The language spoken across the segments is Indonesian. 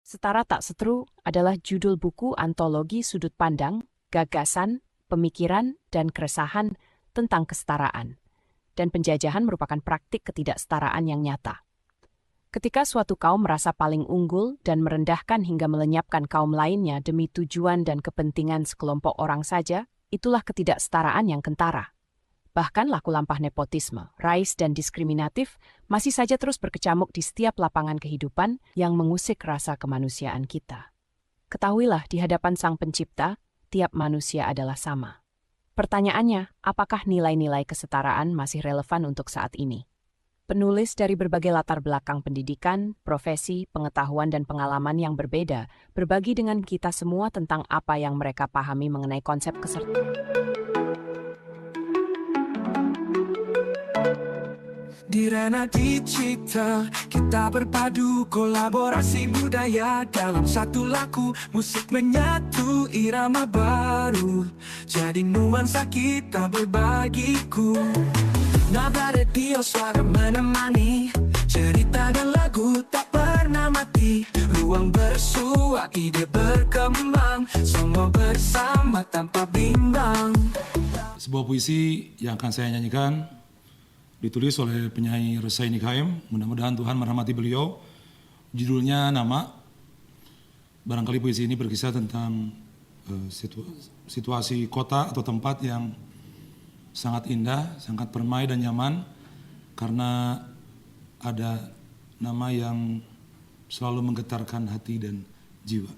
Setara Tak Seteru adalah judul buku antologi sudut pandang, gagasan, pemikiran, dan keresahan tentang kesetaraan. Dan penjajahan merupakan praktik ketidaksetaraan yang nyata. Ketika suatu kaum merasa paling unggul dan merendahkan hingga melenyapkan kaum lainnya demi tujuan dan kepentingan sekelompok orang saja, itulah ketidaksetaraan yang kentara. Bahkan laku lampah nepotisme, rais dan diskriminatif masih saja terus berkecamuk di setiap lapangan kehidupan yang mengusik rasa kemanusiaan kita. Ketahuilah di hadapan Sang Pencipta, tiap manusia adalah sama. Pertanyaannya, apakah nilai-nilai kesetaraan masih relevan untuk saat ini? Penulis dari berbagai latar belakang pendidikan, profesi, pengetahuan, dan pengalaman yang berbeda berbagi dengan kita semua tentang apa yang mereka pahami mengenai konsep kesetaraan. Di Renati Cipta, kita berpadu kolaborasi budaya dalam satu laku. Musik menyatu irama baru, jadi nuansa kita berbagiku. Nada radio suara menemani, cerita dan lagu tak pernah mati. Ruang bersua, ide berkembang, semua bersama tanpa bimbang. Sebuah puisi yang akan saya nyanyikan ditulis oleh penyanyi Resaini Kaim. Mudah-mudahan Tuhan merahmati beliau. Judulnya Nama. Barangkali puisi ini berkisah tentang situasi kota atau tempat yang sangat indah, sangat permai dan nyaman, karena ada nama yang selalu menggetarkan hati dan jiwa.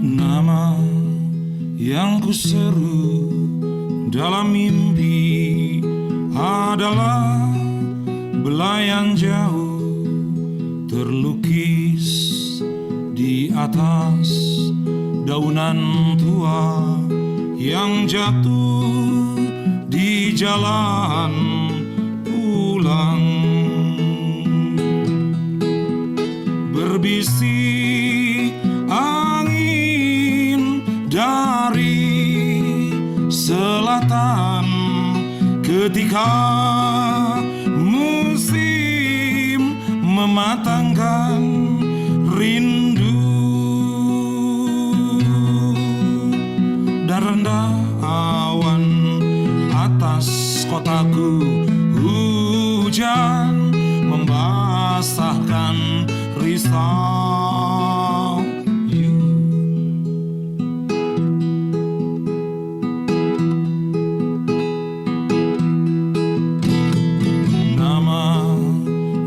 Nama yang kuseru dalam mimpi adalah belayan jauh terlukis di atas daunan tua yang jatuh di jalan pulang. Berbisik angin dari selatan ketika musim mematangkan rindu, dan rendah awan atas kotaku. Hujan membasahkan risau. Nama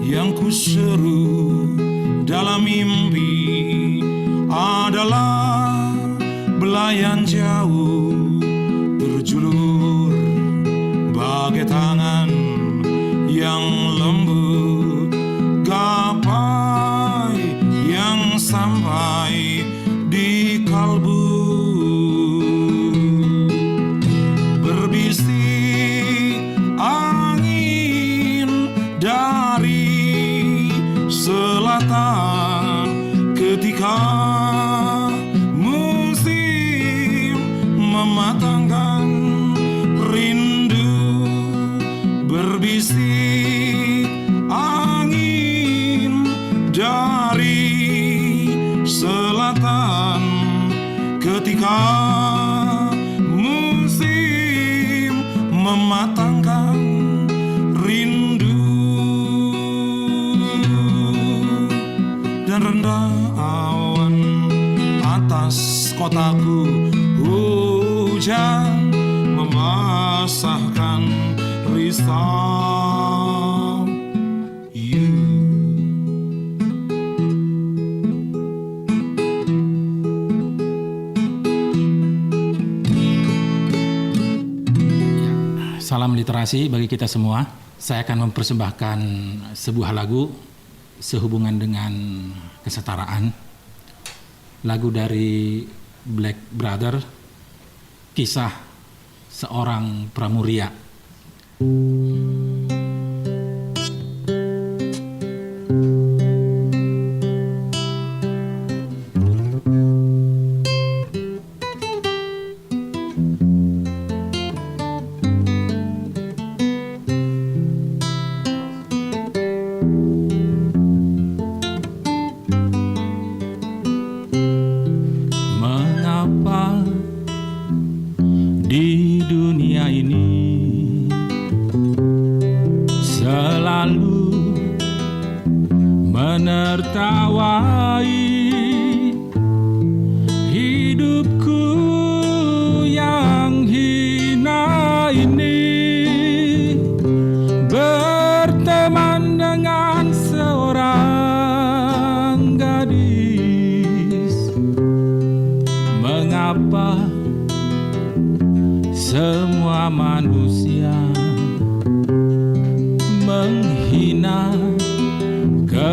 yang kuseru dalam mimpi adalah belayan jauh terjulur bagai tangan yang lembut, gapai yang sampai di kalbu. Berbisik angin dari selatan ketika musim mematangkan rindu. Berbisik angin dari selatan ketika musim mematangkan rindu, dan rendah awan atas kotaku. Hujan membasahkan risau. Salam literasi bagi kita semua. Saya akan mempersembahkan sebuah lagu sehubungan dengan kesetaraan. Lagu dari Black Brother, kisah seorang pramuria.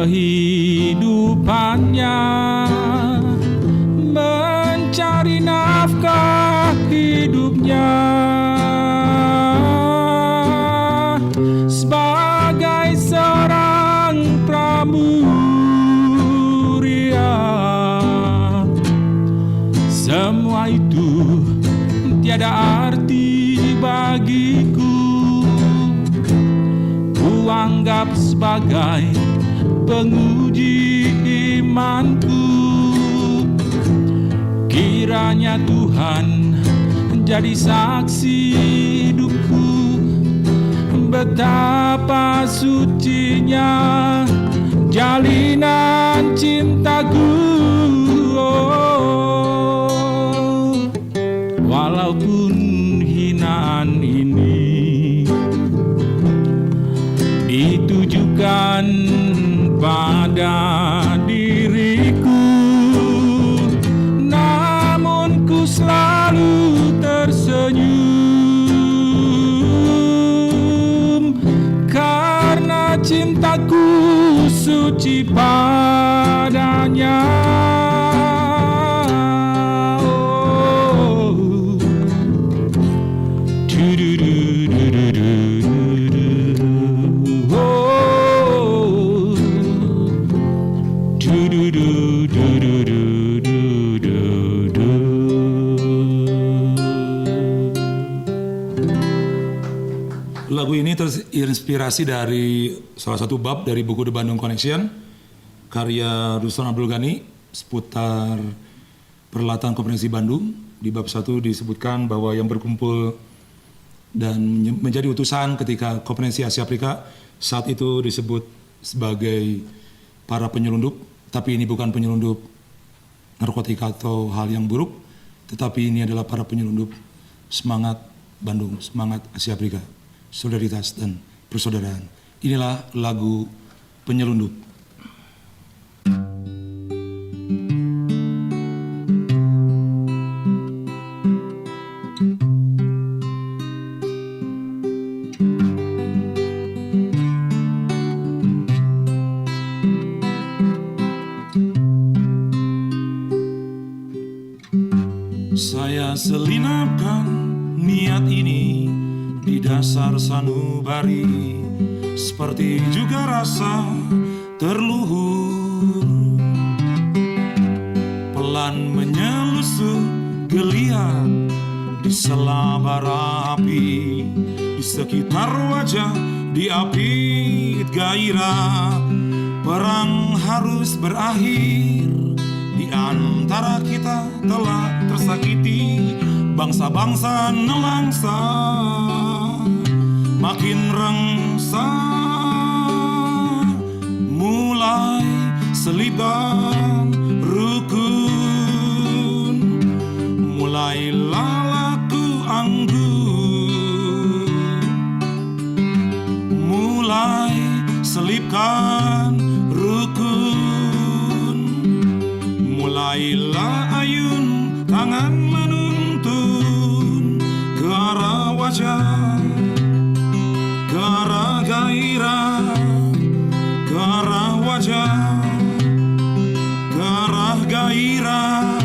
kehidupannya, mencari nafkah hidupnya sebagai seorang pramuria. Semua itu tiada arti bagiku, kuanggap sebagai penguji imanku. Kiranya Tuhan jadi saksi hidupku, betapa sucinya jalinan cintaku. Walaupun hinaan ini ditujukan pada diriku, namun ku selalu tersenyum karena cintaku suci padanya. Lagu ini terinspirasi dari salah satu bab dari buku The Bandung Connection, karya Ruslan Abdul Ghani seputar perhelatan Konferensi Bandung. Di bab 1 disebutkan bahwa yang berkumpul dan menjadi utusan ketika Konferensi Asia Afrika saat itu disebut sebagai para penyelundup, tapi ini bukan penyelundup narkotika atau hal yang buruk, tetapi ini adalah para penyelundup semangat Bandung, semangat Asia Afrika, solidaritas dan persaudaraan. Inilah lagu Penyelundup. Saya selinapkan niat ini di dasar sanubari, seperti juga rasa terluhur, pelan menyelusup geliat di sela bara api, di sekitar wajah diapit gairah. Perang harus berakhir, di antara kita telah tersakiti, bangsa-bangsa nelangsa makin rengsa, mulai selipkan rukun, mulailah laku anggun, mulai selipkan rukun, mulailah ayun tangan menuntun ke arah wajah, ke arah gairah, ke arah wajah, ke arah gairah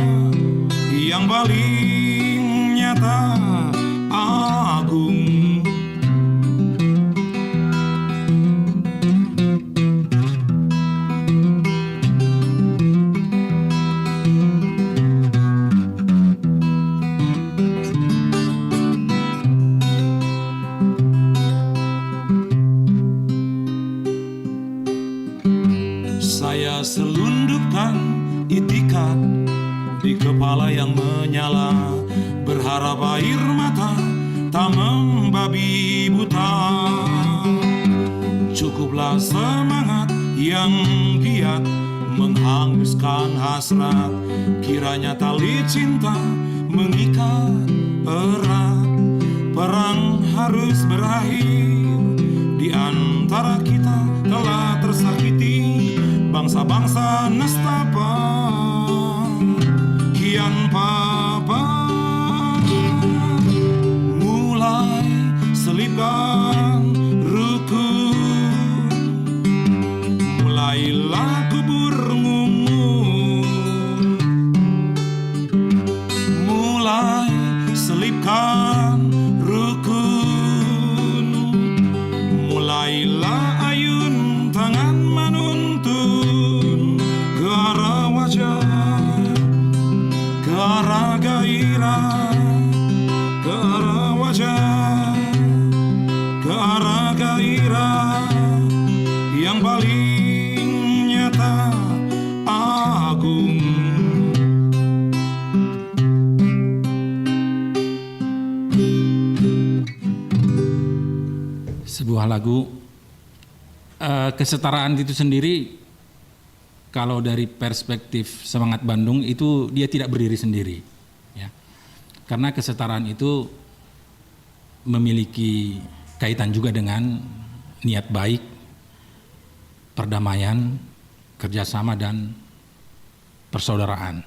yang paling nyata agung. Saya selundupkan itikat di kepala yang menyala, berharap air mata tak membabi buta. Cukuplah semangat yang giat menghanguskan hasrat, kiranya tali cinta mengikat erat. Perang harus berakhir, di antara kita telah tersakiti, bangsa-bangsa nestapa kian papa, mulai selipkan rukun, mulailah Sebuah lagu, kesetaraan itu sendiri, kalau dari perspektif Semangat Bandung itu dia tidak berdiri sendiri, ya. Karena kesetaraan itu memiliki kaitan juga dengan niat baik, perdamaian, kerjasama dan persaudaraan.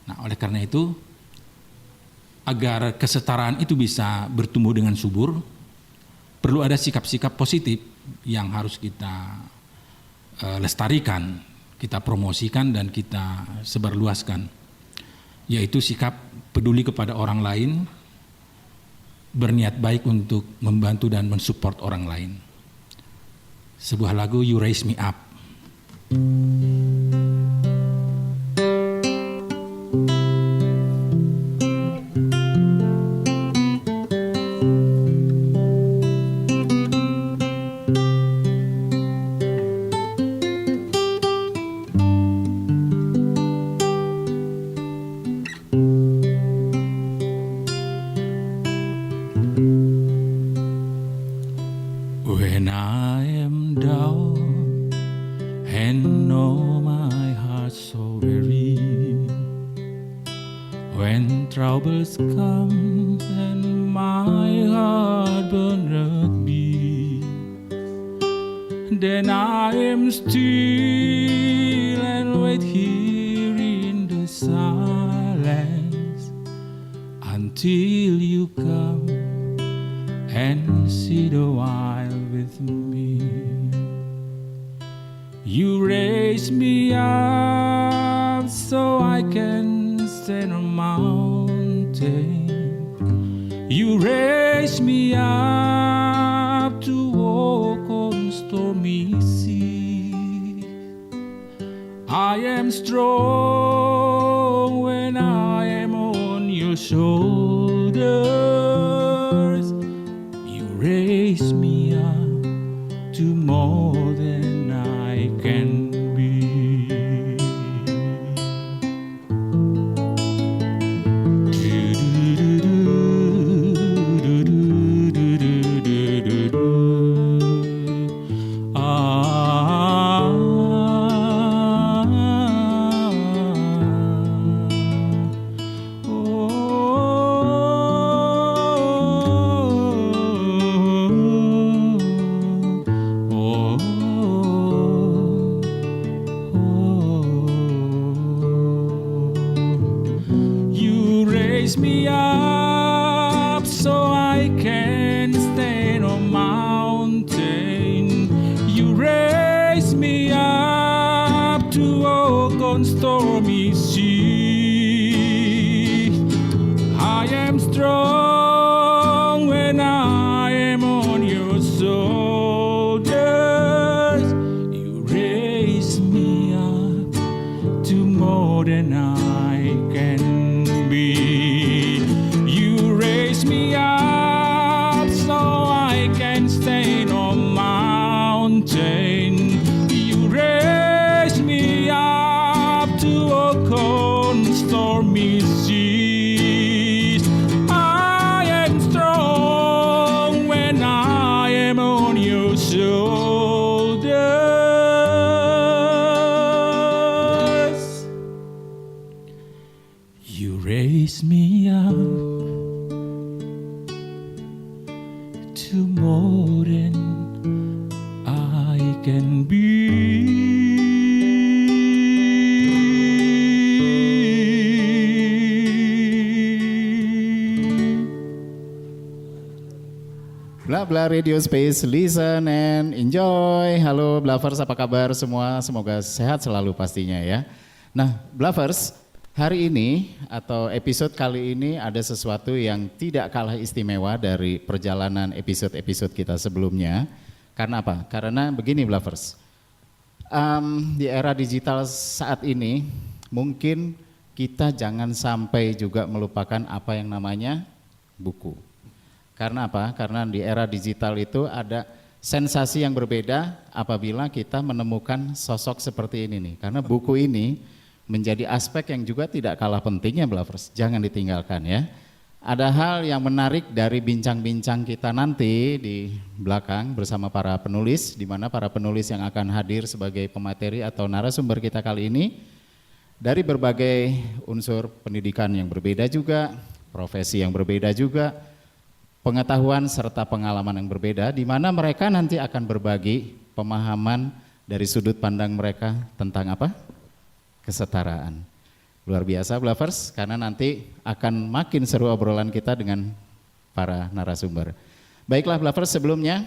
Nah, oleh karena itu, agar kesetaraan itu bisa bertumbuh dengan subur, perlu ada sikap-sikap positif yang harus kita lestarikan, kita promosikan dan kita sebarluaskan, yaitu sikap peduli kepada orang lain, berniat baik untuk membantu dan mensupport orang lain. Sebuah lagu You Raise Me Up. When I am down and know my heart so weary, when troubles come and my heart burneth me, then I am still and wait here in the silence until you come and sit a while with me. You raise me up so I can stand on mountain. You raise me up to walk on stormy seas. I am strong when I am on your shoulders. Raise me up to more than I can be. Raise me up so I can stand on mountain. You raise me up to walk on stormy sea. I am strong when I am on your shoulders. You raise me up to more than I can be. You raise me up so I can stand on mountain. You raise me up to walk on stormy seas. I am strong when I am on your shoulders. You raise me up to more than I can be. Bla Bla Radio Space, listen and enjoy. Halo Blavers, apa kabar semua? Semoga sehat selalu pastinya ya. Nah Blavers, hari ini atau episode kali ini ada sesuatu yang tidak kalah istimewa dari perjalanan episode-episode kita sebelumnya. Karena apa? Karena begini Blavers, di era digital saat ini mungkin kita jangan sampai juga melupakan apa yang namanya buku. Karena apa? Karena di era digital itu ada sensasi yang berbeda apabila kita menemukan sosok seperti ini nih. Karena buku ini menjadi aspek yang juga tidak kalah pentingnya Blavers, jangan ditinggalkan ya. ada hal yang menarik dari bincang-bincang kita nanti di belakang bersama para penulis, di mana para penulis yang akan hadir sebagai pemateri atau narasumber kita kali ini dari berbagai unsur pendidikan yang berbeda juga, profesi yang berbeda juga, pengetahuan serta pengalaman yang berbeda, di mana mereka nanti akan berbagi pemahaman dari sudut pandang mereka tentang apa? Kesetaraan. Luar biasa Blavers, karena nanti akan makin seru obrolan kita dengan para narasumber. Baiklah Blavers, sebelumnya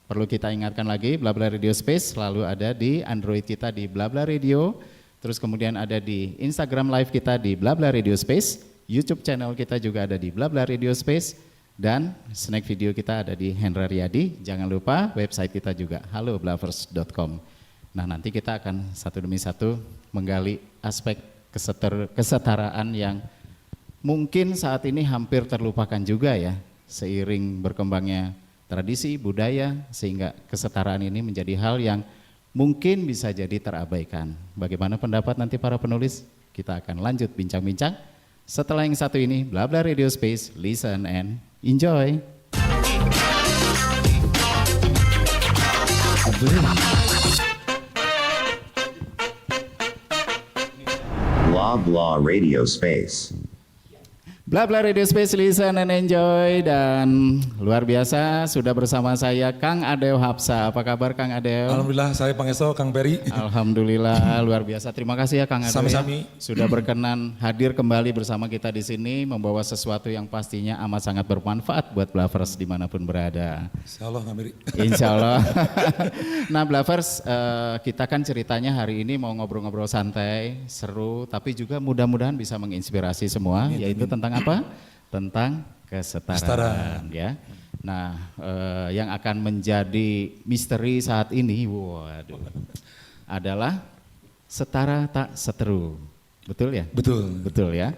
perlu kita ingatkan lagi, Blabla Radio Space selalu ada di Android kita di Blabla Radio, terus kemudian ada di Instagram live kita di Blabla Radio Space, YouTube channel kita juga ada di Blabla Radio Space, dan snack video kita ada di Hendra Riyadi. Jangan lupa website kita juga halloblavers.com. Nah nanti kita akan satu demi satu menggali aspek kesetaraan yang mungkin saat ini hampir terlupakan juga ya, seiring berkembangnya tradisi, budaya, sehingga kesetaraan ini menjadi hal yang mungkin bisa jadi terabaikan. Bagaimana pendapat nanti para penulis? Kita akan lanjut bincang-bincang setelah yang satu ini. Blabla Radio Space, listen and enjoy. Blabla Radio Space. Blabla Radio Space, listen and enjoy. Dan luar biasa sudah bersama saya Kang Adeo Hapsa. Apa kabar Kang Adeo? Alhamdulillah, saya Pangesto, Kang Peri. Alhamdulillah, luar biasa. Terima kasih ya Kang Adeo. Sami-sami. Sudah berkenan hadir kembali bersama kita di sini, membawa sesuatu yang pastinya amat sangat bermanfaat buat Blavers dimanapun berada. Insya Allah Kang Peri. Insya Allah. Nah Blavers, kita kan ceritanya hari ini mau ngobrol-ngobrol santai, seru, tapi juga mudah-mudahan bisa menginspirasi semua, yaitu tentang apa? Tentang kesetaraan. Ya. Nah, yang akan menjadi misteri saat ini, waduh, adalah setara tak seteru. Betul ya? Betul. Betul ya.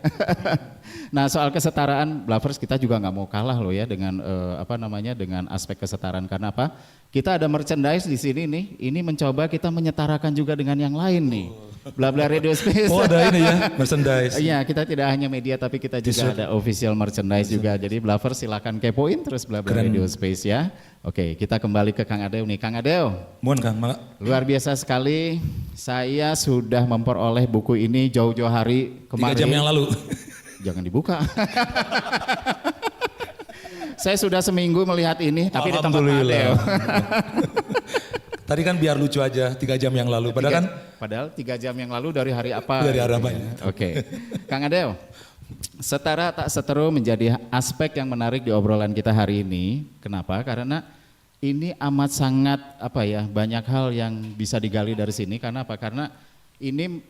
Nah soal kesetaraan, Blavers kita juga nggak mau kalah loh ya dengan dengan aspek kesetaraan, karena apa? Kita ada merchandise di sini nih. Ini mencoba kita menyetarakan juga dengan yang lain nih. Blabla Radio Space. Oh ada ini ya, merchandise. Iya, kita tidak hanya media tapi kita juga ada official merchandise juga. Jadi Blavers silakan kepoin terus Blabla Radio Space ya. Oke, kita kembali ke Kang Adeo nih. Kang Adeo. Mohon Kang, Mak. Luar biasa sekali. Saya sudah memperoleh buku ini jauh-jauh hari kemarin. 3 jam yang lalu. Jangan dibuka. Saya sudah seminggu melihat ini, tapi di tempat Adeo. Tadi kan biar lucu aja, 3 jam yang lalu. Padahal 3 jam yang lalu dari hari apa? Dari hari apa ya? Oke. Kang Adeo, setara tak seteru menjadi aspek yang menarik di obrolan kita hari ini. Kenapa? Karena ini amat sangat banyak hal yang bisa digali dari sini. Karena apa? Karena ini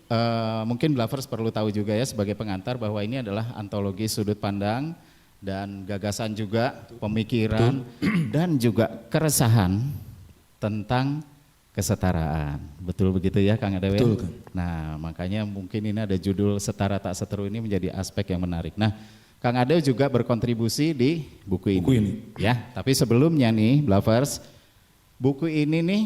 mungkin Blavers perlu tahu juga ya sebagai pengantar bahwa ini adalah antologi sudut pandang dan gagasan juga, pemikiran dan juga keresahan tentang kesetaraan. Betul begitu ya Kang Adeo? Betul Kang. Nah makanya mungkin ini ada judul Setara Tak Seteru ini menjadi aspek yang menarik. Nah Kang Adeo juga berkontribusi di buku ini. Ya, tapi sebelumnya nih Blavers, buku ini nih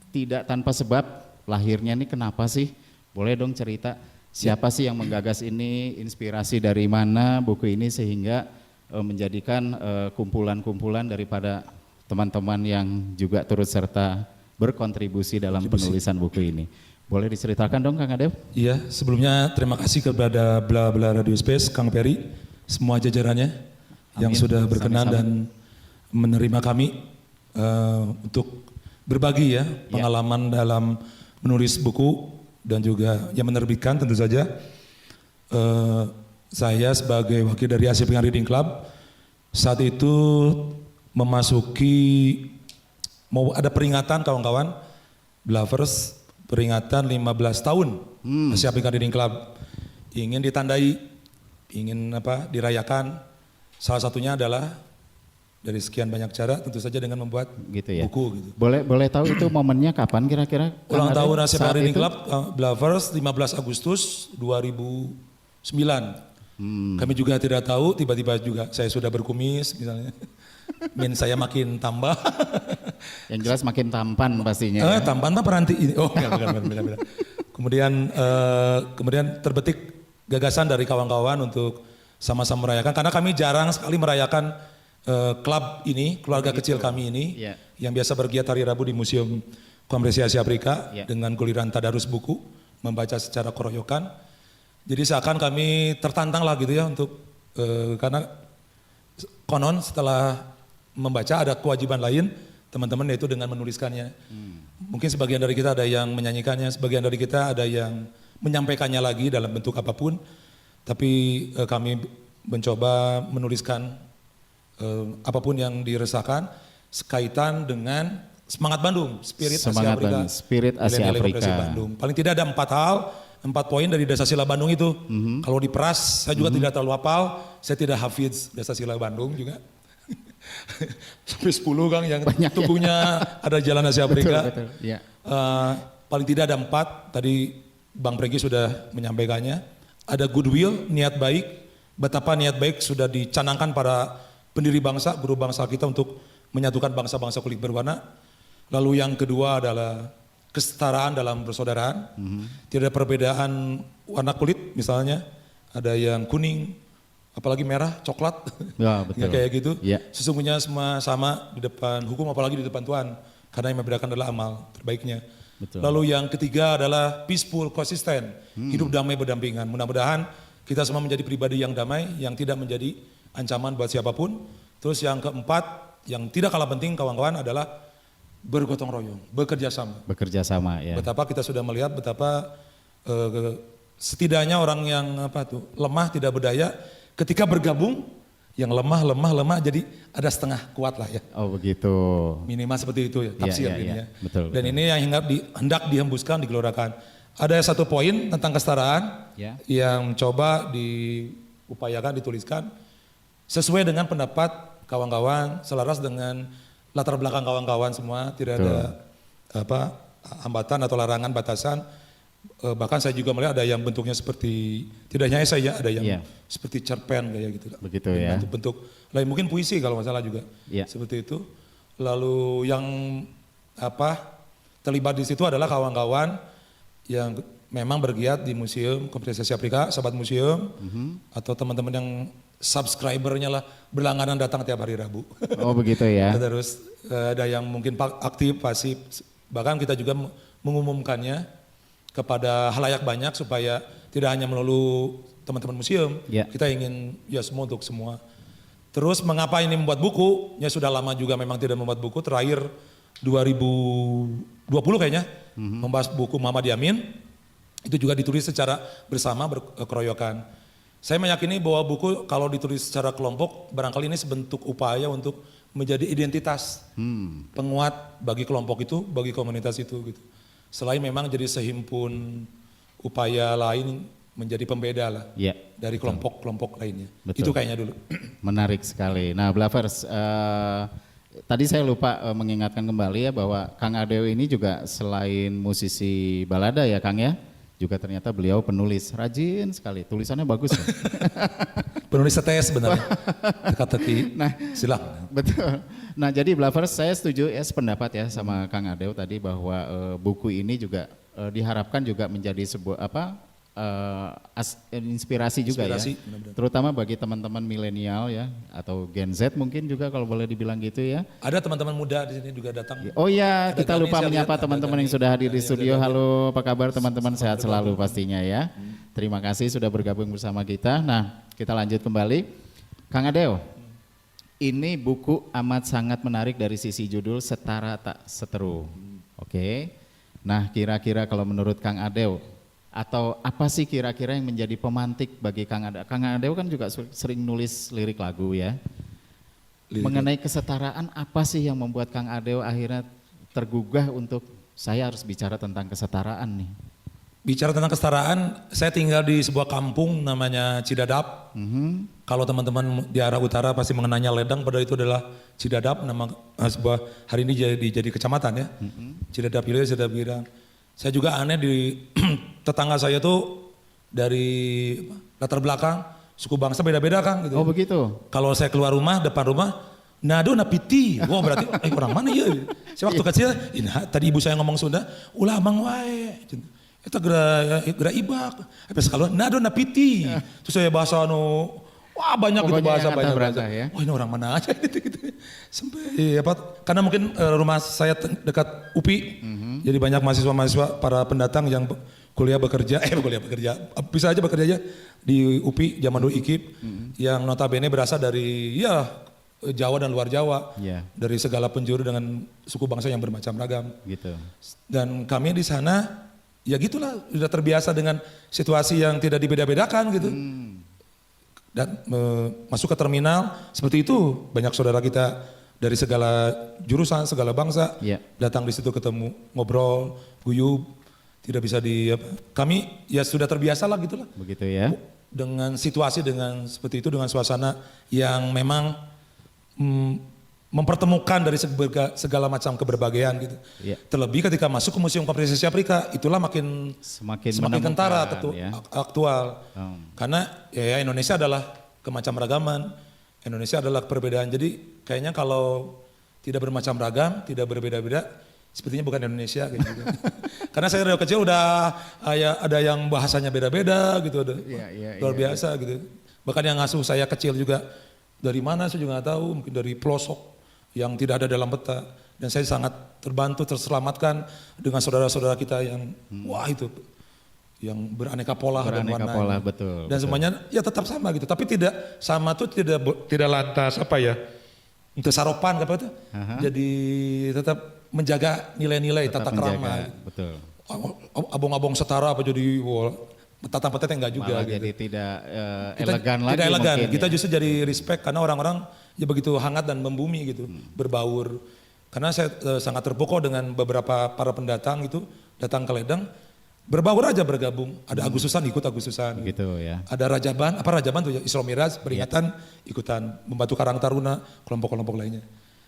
tidak tanpa sebab lahirnya nih kenapa sih? Boleh dong cerita siapa sih yang menggagas ini, inspirasi dari mana buku ini sehingga menjadikan kumpulan-kumpulan daripada teman-teman yang juga turut serta berkontribusi dalam penulisan buku ini. Boleh diceritakan dong Kang Adeo? Iya, sebelumnya terima kasih kepada Blabla Radio Space, Kang Peri, semua jajarannya yang sudah berkenan dan menerima kami untuk berbagi ya pengalaman dalam menulis buku dan juga yang menerbitkan tentu saja. Saya sebagai wakil dari Asia Pengen Reading Club saat itu memasuki, mau ada peringatan kawan-kawan, Blavers peringatan 15 tahun Asia Pengen Reading Club, ingin ditandai, ingin dirayakan, salah satunya adalah dari sekian banyak cara tentu saja dengan membuat buku gitu. Boleh tahu itu momennya kapan kira-kira? Ulang tahun Asia Pengen Reading Club Blavers 15 Agustus 2009. Kami juga tidak tahu, tiba-tiba juga saya sudah berkumis misalnya. Saya makin tambah. Yang jelas makin tampan pastinya. Tampan mah peranti ini. Oh, Kemudian terbetik gagasan dari kawan-kawan untuk sama-sama merayakan. Karena kami jarang sekali merayakan klub ini, keluarga kecil kami ini, yang biasa bergiat hari Rabu di Museum Apresiasi Afrika dengan guliran tadarus buku, membaca secara keroyokan. Jadi seakan kami tertantang lah gitu ya untuk, karena konon setelah membaca ada kewajiban lain teman-teman, yaitu dengan menuliskannya. Mungkin sebagian dari kita ada yang menyanyikannya, sebagian dari kita ada yang menyampaikannya lagi dalam bentuk apapun. Tapi kami mencoba menuliskan apapun yang diresahkan sekaitan dengan semangat Bandung, spirit Asia Afrika. Spirit Asia Afrika. Bandung. Paling tidak ada 4 poin dari Dasar Bandung itu. Kalau diperas, saya juga tidak terlalu hafal, saya tidak hafiz Dasar Bandung juga. Sampai 10 Kang yang tubuhnya ada Jalan Asia Afrika. Betul. Ya. Paling tidak ada 4, tadi Bang Pregi sudah menyampaikannya. Ada goodwill, niat baik, betapa niat baik sudah dicanangkan para pendiri bangsa, guru bangsa kita untuk menyatukan bangsa-bangsa kulit berwarna. Lalu yang kedua adalah kesetaraan dalam persaudaraan. Tidak ada perbedaan warna kulit misalnya, ada yang kuning, apalagi merah, coklat, ya, betul. kayak gitu. Ya. Sesungguhnya semua sama di depan hukum, apalagi di depan Tuhan, karena yang membedakan adalah amal terbaiknya. Betul. Lalu yang ketiga adalah peaceful, konsisten, hidup damai berdampingan. Mudah-mudahan kita semua menjadi pribadi yang damai, yang tidak menjadi ancaman buat siapapun. Terus yang keempat, yang tidak kalah penting kawan-kawan adalah bergotong royong, bekerja sama. Bekerja sama ya. Betapa kita sudah melihat betapa setidaknya orang yang lemah tidak berdaya, ketika bergabung yang lemah jadi ada setengah kuat lah ya. Oh begitu. Minimal seperti itu ya tafsir ini ya. Betul. Dan ini yang hendak dihembuskan, digelorkan. Ada 1 poin tentang kesetaraan yang coba diupayakan, dituliskan sesuai dengan pendapat kawan-kawan, selaras dengan latar belakang kawan-kawan semua, tidak ada hambatan atau larangan, batasan. Bahkan saya juga melihat ada yang bentuknya seperti, tidak hanya saya, ada yang seperti cerpen kayak gitu. Begitu ya. Bentuk lain mungkin puisi kalau masalah juga. Seperti itu. Lalu yang terlibat di situ adalah kawan-kawan yang memang bergiat di Museum Apresiasi Afrika, sahabat museum, atau teman-teman yang subscribernya lah berlangganan datang tiap hari Rabu. Oh begitu ya. Terus ada yang mungkin aktif, pasif, bahkan kita juga mengumumkannya kepada halayak banyak supaya tidak hanya melulu teman-teman museum, kita ingin ya semua untuk semua. Terus mengapa ini membuat buku? Ya sudah lama juga memang tidak membuat buku, terakhir 2020 kayaknya membahas buku Muhammad Yamin, itu juga ditulis secara bersama, berkeroyokan. Saya meyakini bahwa buku kalau ditulis secara kelompok barangkali ini sebentuk upaya untuk menjadi identitas penguat bagi kelompok itu, bagi komunitas itu gitu. Selain memang jadi sehimpun upaya lain menjadi pembeda lah dari kelompok-kelompok lainnya. Betul. Itu kayaknya dulu. Menarik sekali. Nah Blavers, tadi saya lupa mengingatkan kembali ya bahwa Kang Adeo ini juga selain musisi balada ya Kang ya, juga ternyata beliau penulis, rajin sekali, tulisannya bagus ya. Penulis setes sebenarnya, teka-teki, silakan. Betul. Nah jadi Blavers saya setuju ya sependapat ya sama Kang Adeo tadi bahwa buku ini juga diharapkan juga menjadi sebuah inspirasi juga ya, benar-benar. Terutama bagi teman-teman milenial ya atau Gen Z mungkin juga kalau boleh dibilang gitu ya. Ada teman-teman muda di sini juga datang. Oh iya, kita lupa menyapa teman-teman yang sudah hadir di studio. Halo, apa kabar teman-teman? Sehat selalu pastinya ya. Terima kasih sudah bergabung bersama kita. Nah, kita lanjut kembali. Kang Adeo, ini buku amat sangat menarik dari sisi judul Setara Tak Seteru. Oke. Nah, kira-kira kalau menurut Kang Adeo, atau apa sih kira-kira yang menjadi pemantik bagi Kang Adeo? Kang Adeo kan juga sering nulis lirik lagu ya. Mengenai kesetaraan, apa sih yang membuat Kang Adeo akhirnya tergugah untuk saya harus bicara tentang kesetaraan nih? Bicara tentang kesetaraan, saya tinggal di sebuah kampung namanya Cidadap. Kalau teman-teman di arah utara pasti mengenanya Ledang, padahal itu adalah Cidadap, nama sebuah hari ini jadi kecamatan ya. Cidadap Hilir, Cidadap Girang. Saya juga aneh di tetangga saya tuh dari latar belakang suku bangsa beda-beda Kang gitu. Oh begitu. Kalau saya keluar rumah, depan rumah, nado napiti. Wah berarti orang mana ya? Saya waktu kecil, tadi ibu saya ngomong Sunda, ulah amang wae. Itu gerak ibak. Tapi sekarang nado napiti. Terus saya bahasa Wah banyak gitu Pokoknya bahasa yang banyak antah-berantah bahasa. ya. Wah ini orang mana aja gitu. Sampai apa? Karena mungkin rumah saya dekat UPI, jadi banyak mahasiswa-mahasiswa para pendatang yang kuliah bekerja, bisa aja bekerja aja di UPI zaman dulu IKIP, yang notabene berasal dari Jawa dan luar Jawa, dari segala penjuru dengan suku bangsa yang bermacam ragam. Gitu. Dan kami di sana ya gitulah sudah terbiasa dengan situasi yang tidak dibeda-bedakan gitu. Dan masuk ke terminal seperti itu, banyak saudara kita dari segala jurusan, segala bangsa datang di situ ketemu, ngobrol, guyub, tidak bisa kami ya sudah terbiasa lah gitulah. Begitu ya. Dengan situasi dengan seperti itu, dengan suasana yang memang mempertemukan dari segala macam keberbagian gitu. Terlebih ketika masuk ke Museum Apresiasi Afrika, itulah semakin kentara aktual. Karena ya Indonesia adalah kemacam ragaman, Indonesia adalah perbedaan. Jadi kayaknya kalau tidak bermacam ragam, tidak berbeda-beda, sepertinya bukan Indonesia kayak gitu. Karena saya dari kecil udah ada yang bahasanya beda-beda gitu, luar biasa gitu. Bahkan yang ngasuh saya kecil juga dari mana saya juga nggak tahu, mungkin dari pelosok yang tidak ada dalam peta. Dan saya sangat terbantu, terselamatkan dengan saudara-saudara kita yang yang beraneka pola dan warna. Betul. Dan semuanya ya tetap sama gitu. Tapi tidak sama tuh tidak lantas untuk saropan apa itu. Jadi tetap menjaga nilai-nilai tata krama. Betul. Abong-abong setara apa jadi tata-tata enggak juga. Malah gitu. jadi tidak elegan lagi. Tidak elegan. Mungkin, kita justru jadi respect karena orang-orang ya begitu hangat dan membumi gitu, berbaur. Karena saya sangat terpukau dengan beberapa para pendatang itu datang ke Ledeng, berbaur aja bergabung. Ada Agustusan ikut Agustusan. Gitu ya. Ada Rajaban tuh ya, Isra Miraj peringatan ikutan, membantu Karang Taruna, kelompok-kelompok lainnya.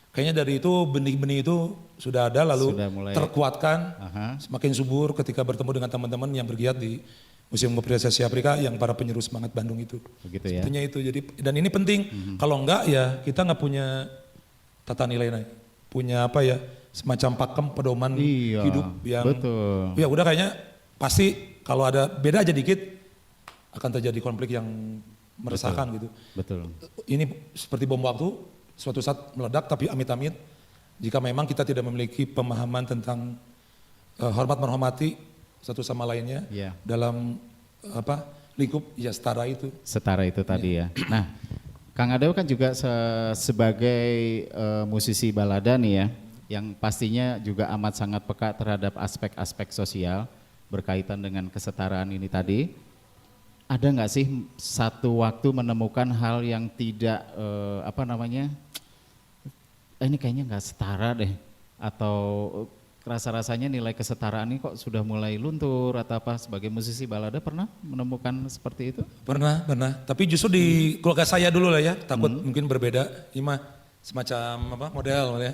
Kayaknya dari itu benih-benih itu sudah ada lalu terkuatkan, semakin subur ketika bertemu dengan teman-teman yang bergiat di Museum Apresiasi Afrika yang para penyuruh semangat Bandung itu. Begitu ya. Sebetulnya itu. Jadi dan ini penting. Kalau enggak ya kita nggak punya tata nilai, punya semacam pakem pedoman hidup yang. Betul. Ya udah kayaknya pasti kalau ada beda aja dikit akan terjadi konflik yang meresahkan gitu. Betul. Ini seperti bom waktu suatu saat meledak, tapi amit-amit jika memang kita tidak memiliki pemahaman tentang hormat menghormati satu sama lainnya dalam lingkup setara itu. Setara itu tadi ya. Nah, Kang Adeo kan juga sebagai musisi balada nih ya, yang pastinya juga amat sangat peka terhadap aspek-aspek sosial berkaitan dengan kesetaraan ini tadi. Ada nggak sih satu waktu menemukan hal yang tidak ini kayaknya nggak setara deh, atau rasa-rasanya nilai kesetaraan ini kok sudah mulai luntur atau apa? Sebagai musisi balada pernah menemukan seperti itu? Pernah. Tapi justru di keluarga saya dulu lah ya, takut mungkin berbeda. Ini semacam model ya.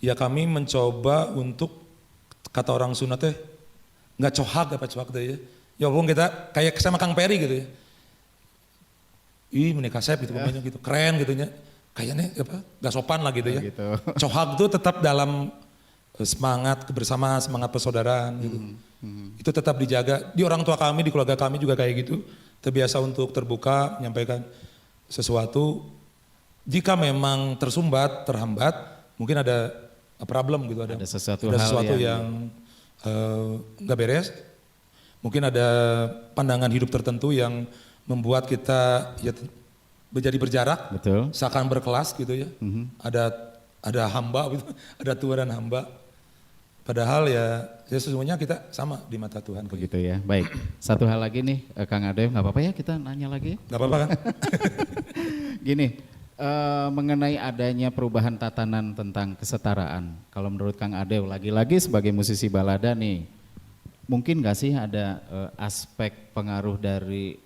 Ya kami mencoba untuk kata orang Sunda teh nggak cohak tuh ya. Ya wong kita kayak sama Kang Peri gitu ya. Menikah saya gitu pemainnya gitu, keren gitu ya. Kayaknya gak sopan lah gitu ya. Gitu. Cohak itu tetap dalam semangat kebersamaan, semangat persaudaraan gitu. Itu tetap dijaga. Di orang tua kami, di keluarga kami juga kayak gitu. Terbiasa untuk terbuka, menyampaikan sesuatu. Jika memang tersumbat, terhambat, mungkin ada problem gitu. Ada sesuatu yang gak beres. Mungkin ada pandangan hidup tertentu yang membuat kita menjadi berjarak, seakan berkelas gitu ya. Ada hamba gitu, ada Tuhan dan hamba. Padahal ya sesungguhnya kita sama di mata Tuhan. Begitu ya. Baik. Satu hal lagi nih Kang Adeo, nggak apa-apa ya kita nanya lagi? Nggak apa-apa kan? Gini, mengenai adanya perubahan tatanan tentang kesetaraan. Kalau menurut Kang Adeo, lagi-lagi sebagai musisi balada nih, mungkin nggak sih ada aspek pengaruh dari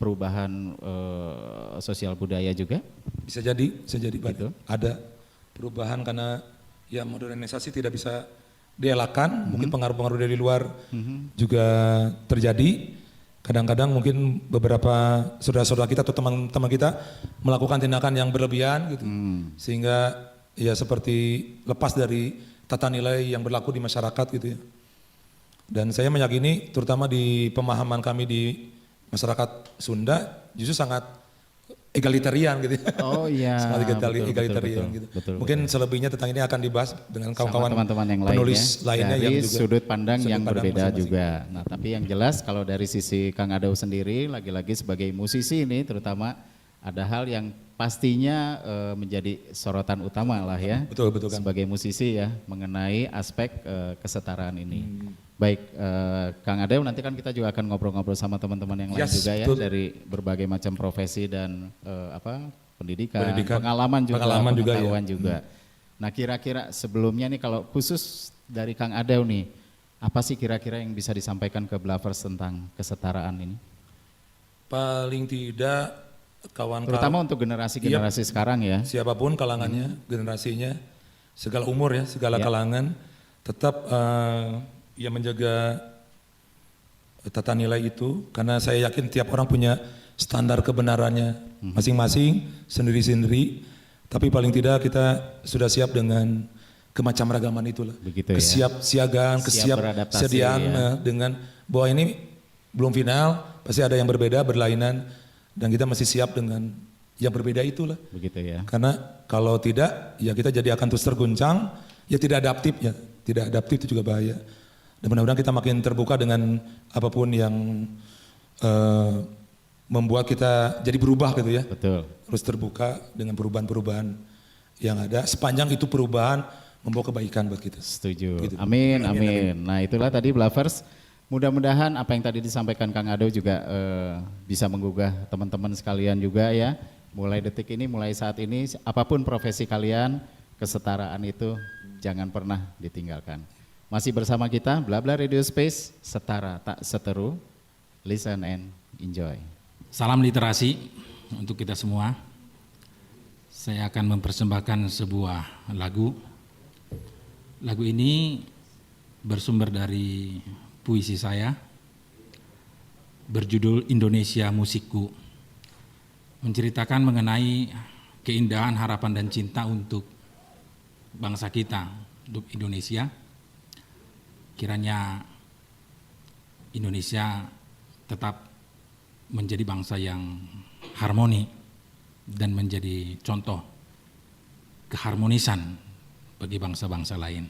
perubahan sosial budaya juga? Bisa jadi Pak. Gitu. Ada perubahan karena ya modernisasi tidak bisa dielakkan, mungkin pengaruh-pengaruh dari luar juga terjadi. Kadang-kadang mungkin beberapa saudara-saudara kita atau teman-teman kita melakukan tindakan yang berlebihan gitu. Sehingga ya seperti lepas dari tata nilai yang berlaku di masyarakat gitu ya. Dan saya meyakini terutama di pemahaman kami di masyarakat Sunda justru sangat egalitarian gitu. Oh iya. Sangat betul, egalitarian betul, gitu. betul, Mungkin betul. selebihnya tentang ini akan dibahas dengan Sama kawan-kawan teman-teman yang penulis lain lainnya dari yang juga sudut pandang sudut yang pandang berbeda masing-masing. juga. Nah, tapi yang jelas kalau dari sisi Kang Adau sendiri, lagi-lagi sebagai musisi ini terutama ada hal yang pastinya menjadi sorotan utama lah ya. Betul kan. Sebagai musisi ya mengenai aspek kesetaraan ini. Baik, Kang Adau nanti kan kita juga akan ngobrol-ngobrol sama teman-teman yang lain Yes, juga ya betul. dari berbagai macam profesi dan pendidikan, Pendidikan, pengalaman juga, pengalaman juga, ya. pengetahuan juga. Nah kira-kira sebelumnya nih kalau khusus dari Kang Adau nih, apa sih kira-kira yang bisa disampaikan ke Blavers tentang kesetaraan ini? Paling tidak kawan-kawan Terutama untuk generasi-generasi sekarang ya. siapapun kalangannya, generasinya, segala umur ya, segala kalangan, tetap ya menjaga tata nilai itu, karena saya yakin tiap orang punya standar kebenarannya masing-masing, sendiri-sendiri, tapi paling tidak kita sudah siap dengan kemacam-ragaman itulah. Begitu ya. Kesiapsiagaan, Siap beradaptasi, kesiapsiagaan ya. dengan bahwa ini belum final, pasti ada yang berbeda, berlainan, dan kita masih siap dengan yang berbeda itulah. Begitu ya. Karena kalau tidak, ya kita jadi akan terus terguncang, ya tidak adaptif ya, tidak adaptif itu juga bahaya. Dan mudah-mudahan kita makin terbuka dengan apapun yang membuat kita jadi berubah gitu ya. Betul. Terus terbuka dengan perubahan-perubahan yang ada, sepanjang itu perubahan membawa kebaikan buat kita. Setuju. Gitu. Amin, amin. Nah itulah tadi Blavers. Mudah-mudahan apa yang tadi disampaikan Kang Adau juga bisa menggugah teman-teman sekalian juga ya. Mulai detik ini, mulai saat ini, apapun profesi kalian, kesetaraan itu jangan pernah ditinggalkan. Masih bersama kita, Blabla Radio Space, setara tak seteru, listen and enjoy. Salam literasi untuk kita semua. Saya akan mempersembahkan sebuah lagu. Lagu ini bersumber dari puisi saya, berjudul Indonesia Musikku. Menceritakan mengenai keindahan, harapan dan cinta untuk bangsa kita, untuk Indonesia. Kiranya Indonesia tetap menjadi bangsa yang harmoni dan menjadi contoh keharmonisan bagi bangsa-bangsa lain.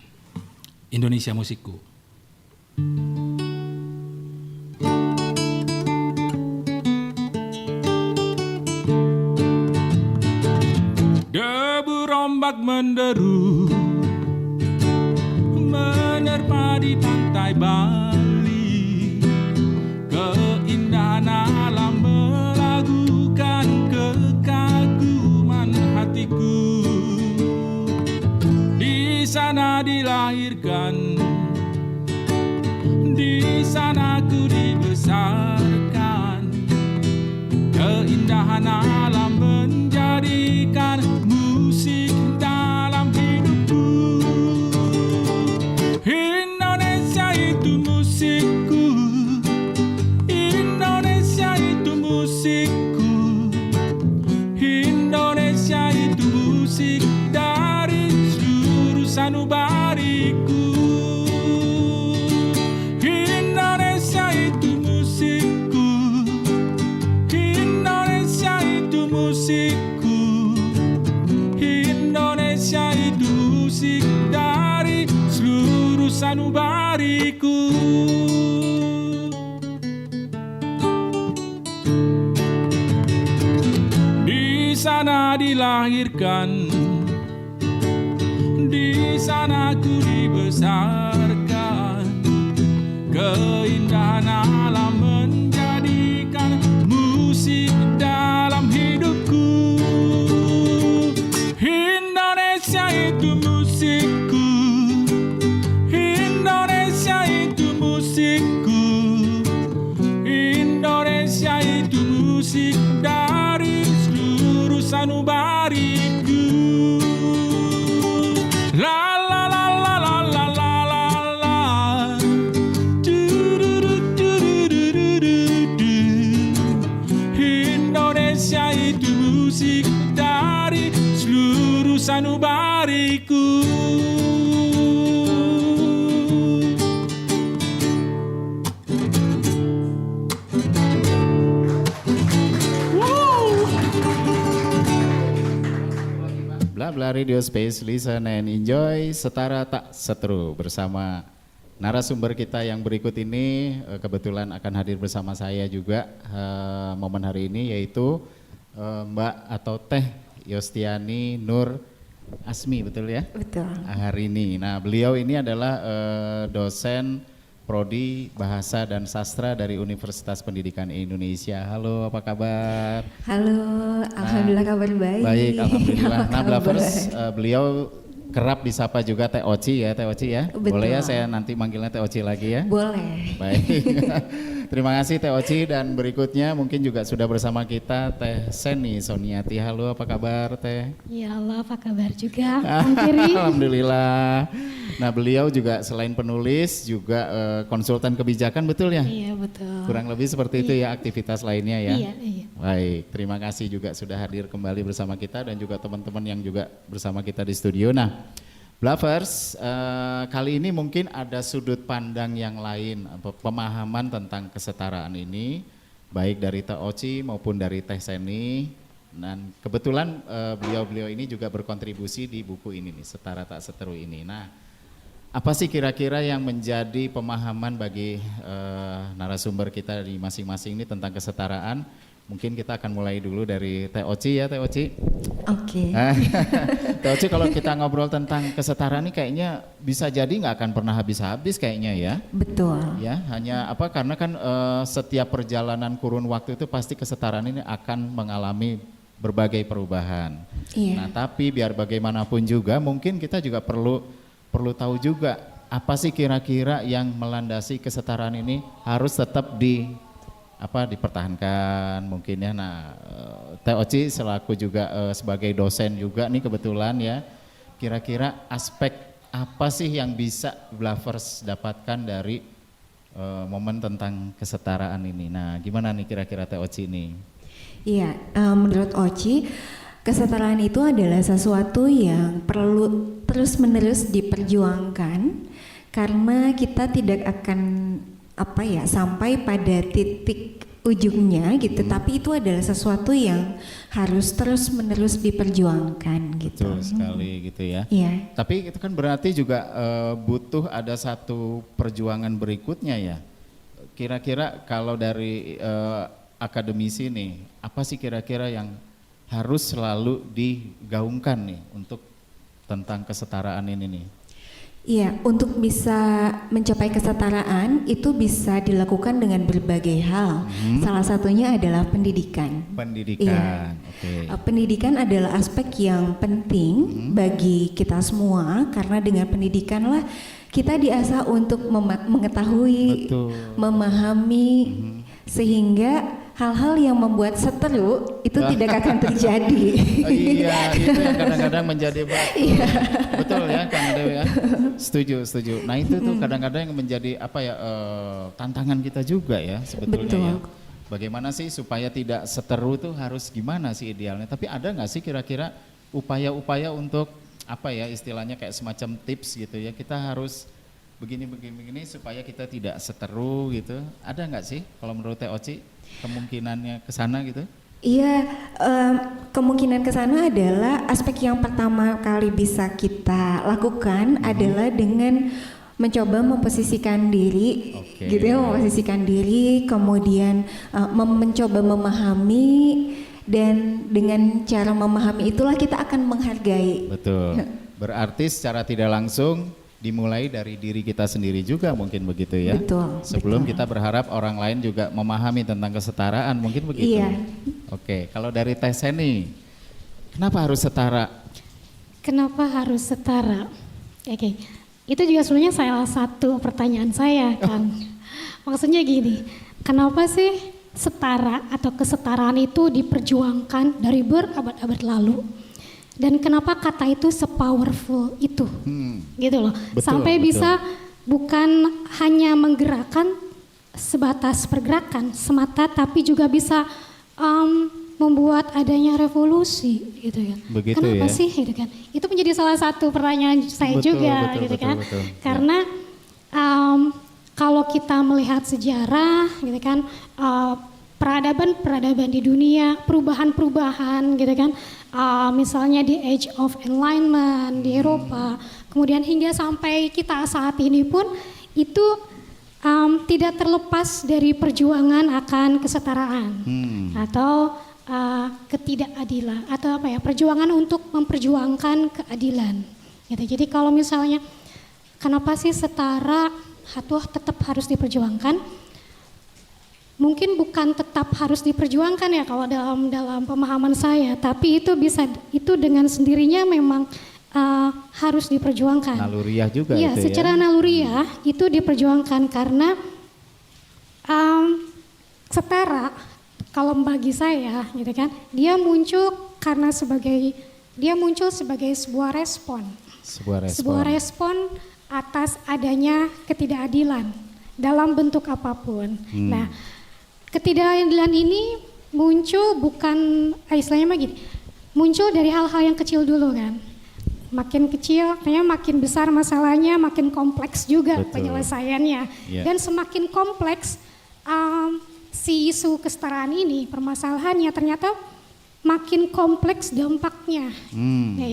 Indonesia Musikku. Debu rombak menderu menerpa di pantai Bali, keindahan alam melagukan kekaguman hatiku. Di sana dilahirkan, di sana ku dibesarkan, keindahan alam menjadikan musik dalam hidupku. Indonesia itu musikku, Indonesia itu musikku, Indonesia itu musik dari seluruh sanubariku. Indonesia itu musikku, Indonesia itu musikku, Indonesia itu musik dari seluruh sanubariku. Di sana dilahirkan, di sana ku dibesarkan, keindahan alam menjadikan musik dalam hidupku. Indonesia itu musikku, Indonesia itu musikku, Indonesia itu musik dari seluruh sanubariku. La la la la la la la la la. Du du du du du du du du. Indonesia itu musik dari seluruh sanubariku. Bla Bla Radio Space, listen and enjoy, setara tak seteru bersama narasumber kita yang berikut ini. Kebetulan akan hadir bersama saya juga momen hari ini, yaitu Mbak atau Teh Yostiani Nur Asmi, betul ya? Betul. Hari ini. Nah, beliau ini adalah dosen Prodi Bahasa dan Sastra dari Universitas Pendidikan Indonesia. Halo, apa kabar? Halo, alhamdulillah kabar baik. Baik, alhamdulillah. Apa Nah, kabar? Blavers, beliau kerap disapa juga Teh Oci ya, Teh Oci ya. Betul. Boleh ya saya nanti manggilnya Teh Oci lagi ya? Boleh. Baik. Terima kasih Teh Oci, dan berikutnya mungkin juga sudah bersama kita Teh Seni Soniati. Halo, apa kabar Teh? Ya Allah, apa kabar juga, Bang Kiri? Alhamdulillah. Nah, beliau juga selain penulis juga konsultan kebijakan, betul ya? Iya, betul. Kurang lebih seperti itu ya aktivitas lainnya ya. Iya. Baik, terima kasih juga sudah hadir kembali bersama kita dan juga teman-teman yang juga bersama kita di studio. Nah, Blavers, kali ini mungkin ada sudut pandang yang lain, pemahaman tentang kesetaraan ini, baik dari Teh Oci maupun dari Teh Seni. Dan kebetulan beliau-beliau ini juga berkontribusi di buku ini nih, Setara Tak Seteru ini. Nah, apa sih kira-kira yang menjadi pemahaman bagi narasumber kita di masing-masing ini tentang kesetaraan? Mungkin kita akan mulai dulu dari Teh Oci ya, Teh Oci. Oke. Teh Oci, kalau kita ngobrol tentang kesetaraan ini kayaknya bisa jadi nggak akan pernah habis-habis kayaknya ya. Betul. Ya, hanya apa, karena kan setiap perjalanan kurun waktu itu pasti kesetaraan ini akan mengalami berbagai perubahan. Iya. Nah, tapi biar bagaimanapun juga mungkin kita juga perlu tahu juga apa sih kira-kira yang melandasi kesetaraan ini harus tetap dipertahankan mungkin ya. Nah, Teh Oci selaku juga sebagai dosen juga nih kebetulan ya, kira-kira aspek apa sih yang bisa Blavers dapatkan dari momen tentang kesetaraan ini? Nah, gimana nih kira-kira Teh Oci nih? Iya, menurut Oci, kesetaraan itu adalah sesuatu yang perlu terus-menerus diperjuangkan, karena kita tidak akan sampai pada titik ujungnya gitu, tapi itu adalah sesuatu yang harus terus-menerus diperjuangkan gitu. Betul sekali gitu ya. Iya. Tapi itu kan berarti juga butuh ada satu perjuangan berikutnya ya. Kira-kira kalau dari akademisi nih, apa sih kira-kira yang harus selalu digaungkan nih untuk tentang kesetaraan ini nih? Iya, untuk bisa mencapai kesetaraan itu bisa dilakukan dengan berbagai hal. Salah satunya adalah pendidikan. Pendidikan, Iya. oke. Pendidikan adalah aspek yang penting bagi kita semua, karena dengan pendidikanlah kita diasah untuk mengetahui, Betul. memahami, sehingga hal-hal yang membuat seteru itu tidak akan terjadi. Iya, itu yang kadang-kadang menjadi batu. Betul ya, Kang Dewi ya. Setuju. Nah, itu tuh kadang-kadang yang menjadi tantangan kita juga ya sebetulnya. Betul. Ya. Bagaimana sih supaya tidak seteru tuh harus gimana sih idealnya? Tapi ada nggak sih kira-kira upaya-upaya untuk istilahnya kayak semacam tips gitu ya, kita harus begini supaya kita tidak seteru gitu. Ada nggak sih kalau menurut Teh Oci kemungkinannya ke sana gitu? Iya, kemungkinan ke sana adalah aspek yang pertama kali bisa kita lakukan adalah dengan mencoba memposisikan diri, gitu ya, memposisikan diri, kemudian mencoba memahami, dan dengan cara memahami itulah kita akan menghargai. Betul. Berarti secara tidak langsung dimulai dari diri kita sendiri juga mungkin begitu ya. Betul. Sebelum kita berharap orang lain juga memahami tentang kesetaraan, mungkin begitu. Iya. Oke, kalau dari Teh Seni, kenapa harus setara? Kenapa harus setara? Oke, itu juga sebenarnya salah satu pertanyaan saya, Kang. Maksudnya gini, kenapa sih setara atau kesetaraan itu diperjuangkan dari berabad-abad lalu? Dan kenapa kata itu se-powerful itu, gitu loh. Betul, sampai betul. bisa bukan hanya menggerakkan sebatas pergerakan semata, tapi juga bisa membuat adanya revolusi, gitu kan. Begitu Kenapa ya? sih, gitu kan? Itu menjadi salah satu pertanyaan saya juga, gitu kan. Betul. Karena kalau kita melihat sejarah, gitu kan, peradaban-peradaban di dunia, perubahan-perubahan gitu kan. Misalnya di Age of Enlightenment di Eropa, kemudian hingga sampai kita saat ini pun itu tidak terlepas dari perjuangan akan kesetaraan atau ketidakadilan atau apa ya, perjuangan untuk memperjuangkan keadilan gitu. Jadi kalau misalnya kenapa sih setara tetap harus diperjuangkan? Mungkin bukan tetap harus diperjuangkan ya kalau dalam pemahaman saya, tapi itu dengan sendirinya memang harus diperjuangkan. Naluriah juga ya, itu secara naluriah itu diperjuangkan karena setara kalau bagi saya gitu kan, dia muncul sebagai sebuah respon. Sebuah respon atas adanya ketidakadilan dalam bentuk apapun. Nah, ketidakadilan ini muncul muncul dari hal-hal yang kecil dulu kan. Makin kecil, makin besar masalahnya, makin kompleks juga penyelesaiannya. Dan semakin kompleks si isu kesetaraan ini, permasalahannya ternyata makin kompleks dampaknya.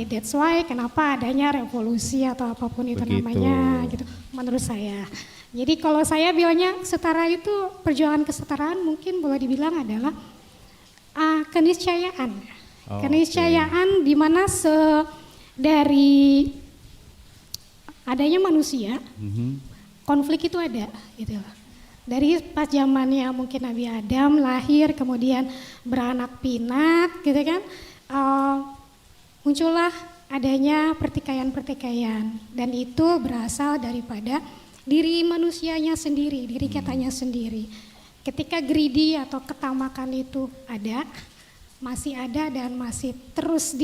That's why kenapa adanya revolusi atau apapun itu namanya gitu, menurut saya. Jadi kalau saya bilangnya setara itu, perjuangan kesetaraan mungkin boleh dibilang adalah keniscayaan. Keniscayaan di mana dari adanya manusia, konflik itu ada gitu loh. Dari pas zamannya mungkin Nabi Adam lahir, kemudian beranak pinak gitu kan, muncullah adanya pertikaian-pertikaian, dan itu berasal daripada diri manusianya sendiri, diri kitanya sendiri. Ketika greedy atau ketamakan itu masih ada dan masih terus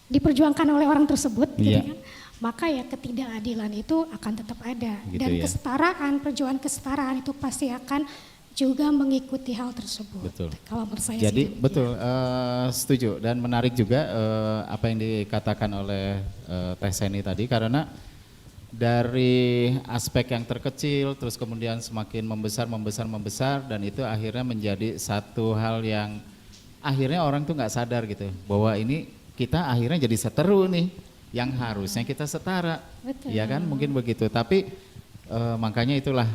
diperjuangkan oleh orang tersebut, gitu kan, maka ya ketidakadilan itu akan tetap ada, gitu, dan kesetaraan, perjuangan kesetaraan itu pasti akan juga mengikuti hal tersebut. Betul. Kalau menurut saya jadi sih, betul, setuju, dan menarik juga apa yang dikatakan oleh Teh Seni tadi, karena dari aspek yang terkecil terus kemudian semakin membesar dan itu akhirnya menjadi satu hal yang akhirnya orang tuh nggak sadar gitu bahwa ini kita akhirnya jadi seteru nih yang harusnya kita setara. Betul. Ya kan, mungkin begitu, tapi makanya itulah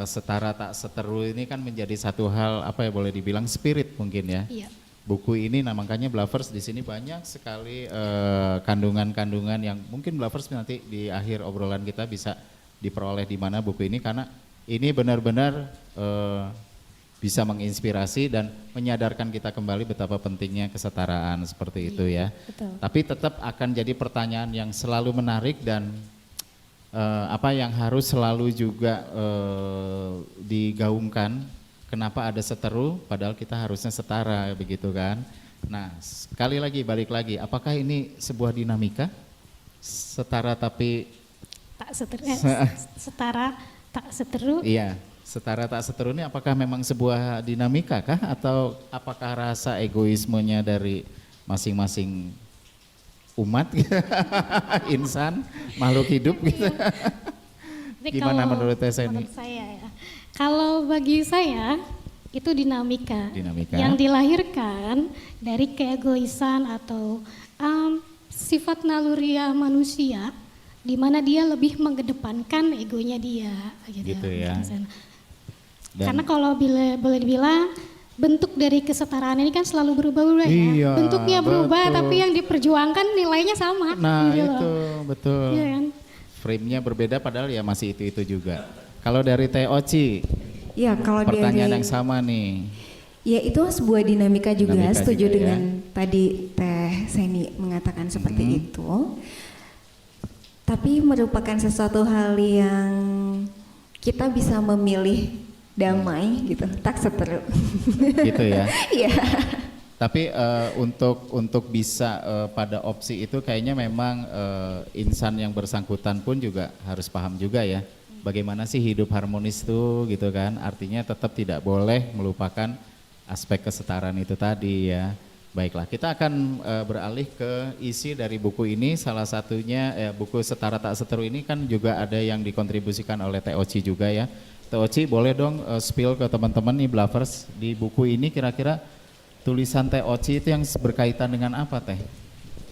setara tak seteru ini kan menjadi satu hal apa ya, boleh dibilang spirit mungkin ya. iya. Buku ini, nah makanya Blavers di sini banyak sekali kandungan-kandungan yang mungkin Blavers nanti di akhir obrolan kita bisa diperoleh di mana buku ini, karena ini benar-benar bisa menginspirasi dan menyadarkan kita kembali betapa pentingnya kesetaraan seperti itu ya. Betul. Tapi tetap akan jadi pertanyaan yang selalu menarik dan apa yang harus selalu juga digaungkan. Kenapa ada seteru padahal kita harusnya setara, begitu kan. Nah, sekali lagi balik lagi, apakah ini sebuah dinamika? Setara tapi setara tak seteru? Iya, setara tak seteru ini apakah memang sebuah dinamika kah, atau apakah rasa egoismenya dari masing-masing umat insan, makhluk hidup gitu? Gimana menurut Teh Seni? Menurut saya ya, kalau bagi saya itu dinamika yang dilahirkan dari keegoisan atau sifat naluriah manusia, di mana dia lebih mengedepankan egonya dia, gitu ya. Karena kalau boleh dibilang bentuk dari kesetaraan ini kan selalu berubah-ubah ya. Iya, bentuknya berubah, betul. tapi yang diperjuangkan nilainya sama. Nah gitu itu loh. betul. Iya kan? Frame-nya berbeda padahal ya masih itu juga. Kalau dari Teh Oci, Ya, kalau pertanyaan dari, yang sama nih. ya itu sebuah dinamika juga, Dinamika setuju juga, dengan tadi Teh Seni mengatakan seperti itu. Tapi merupakan sesuatu hal yang kita bisa memilih damai gitu, tak seteru. Gitu ya. Iya. Tapi untuk bisa pada opsi itu kayaknya memang insan yang bersangkutan pun juga harus paham juga ya. Bagaimana sih hidup harmonis tuh gitu kan. Artinya tetap tidak boleh melupakan aspek kesetaraan itu tadi ya. Baiklah, kita akan beralih ke isi dari buku ini. Salah satunya buku Setara Tak Seteru ini kan juga ada yang dikontribusikan oleh Teh Oci juga ya. Teh Oci boleh dong spill ke teman-teman nih Blavers, di buku ini kira-kira tulisan Teh Oci itu yang berkaitan dengan apa Teh?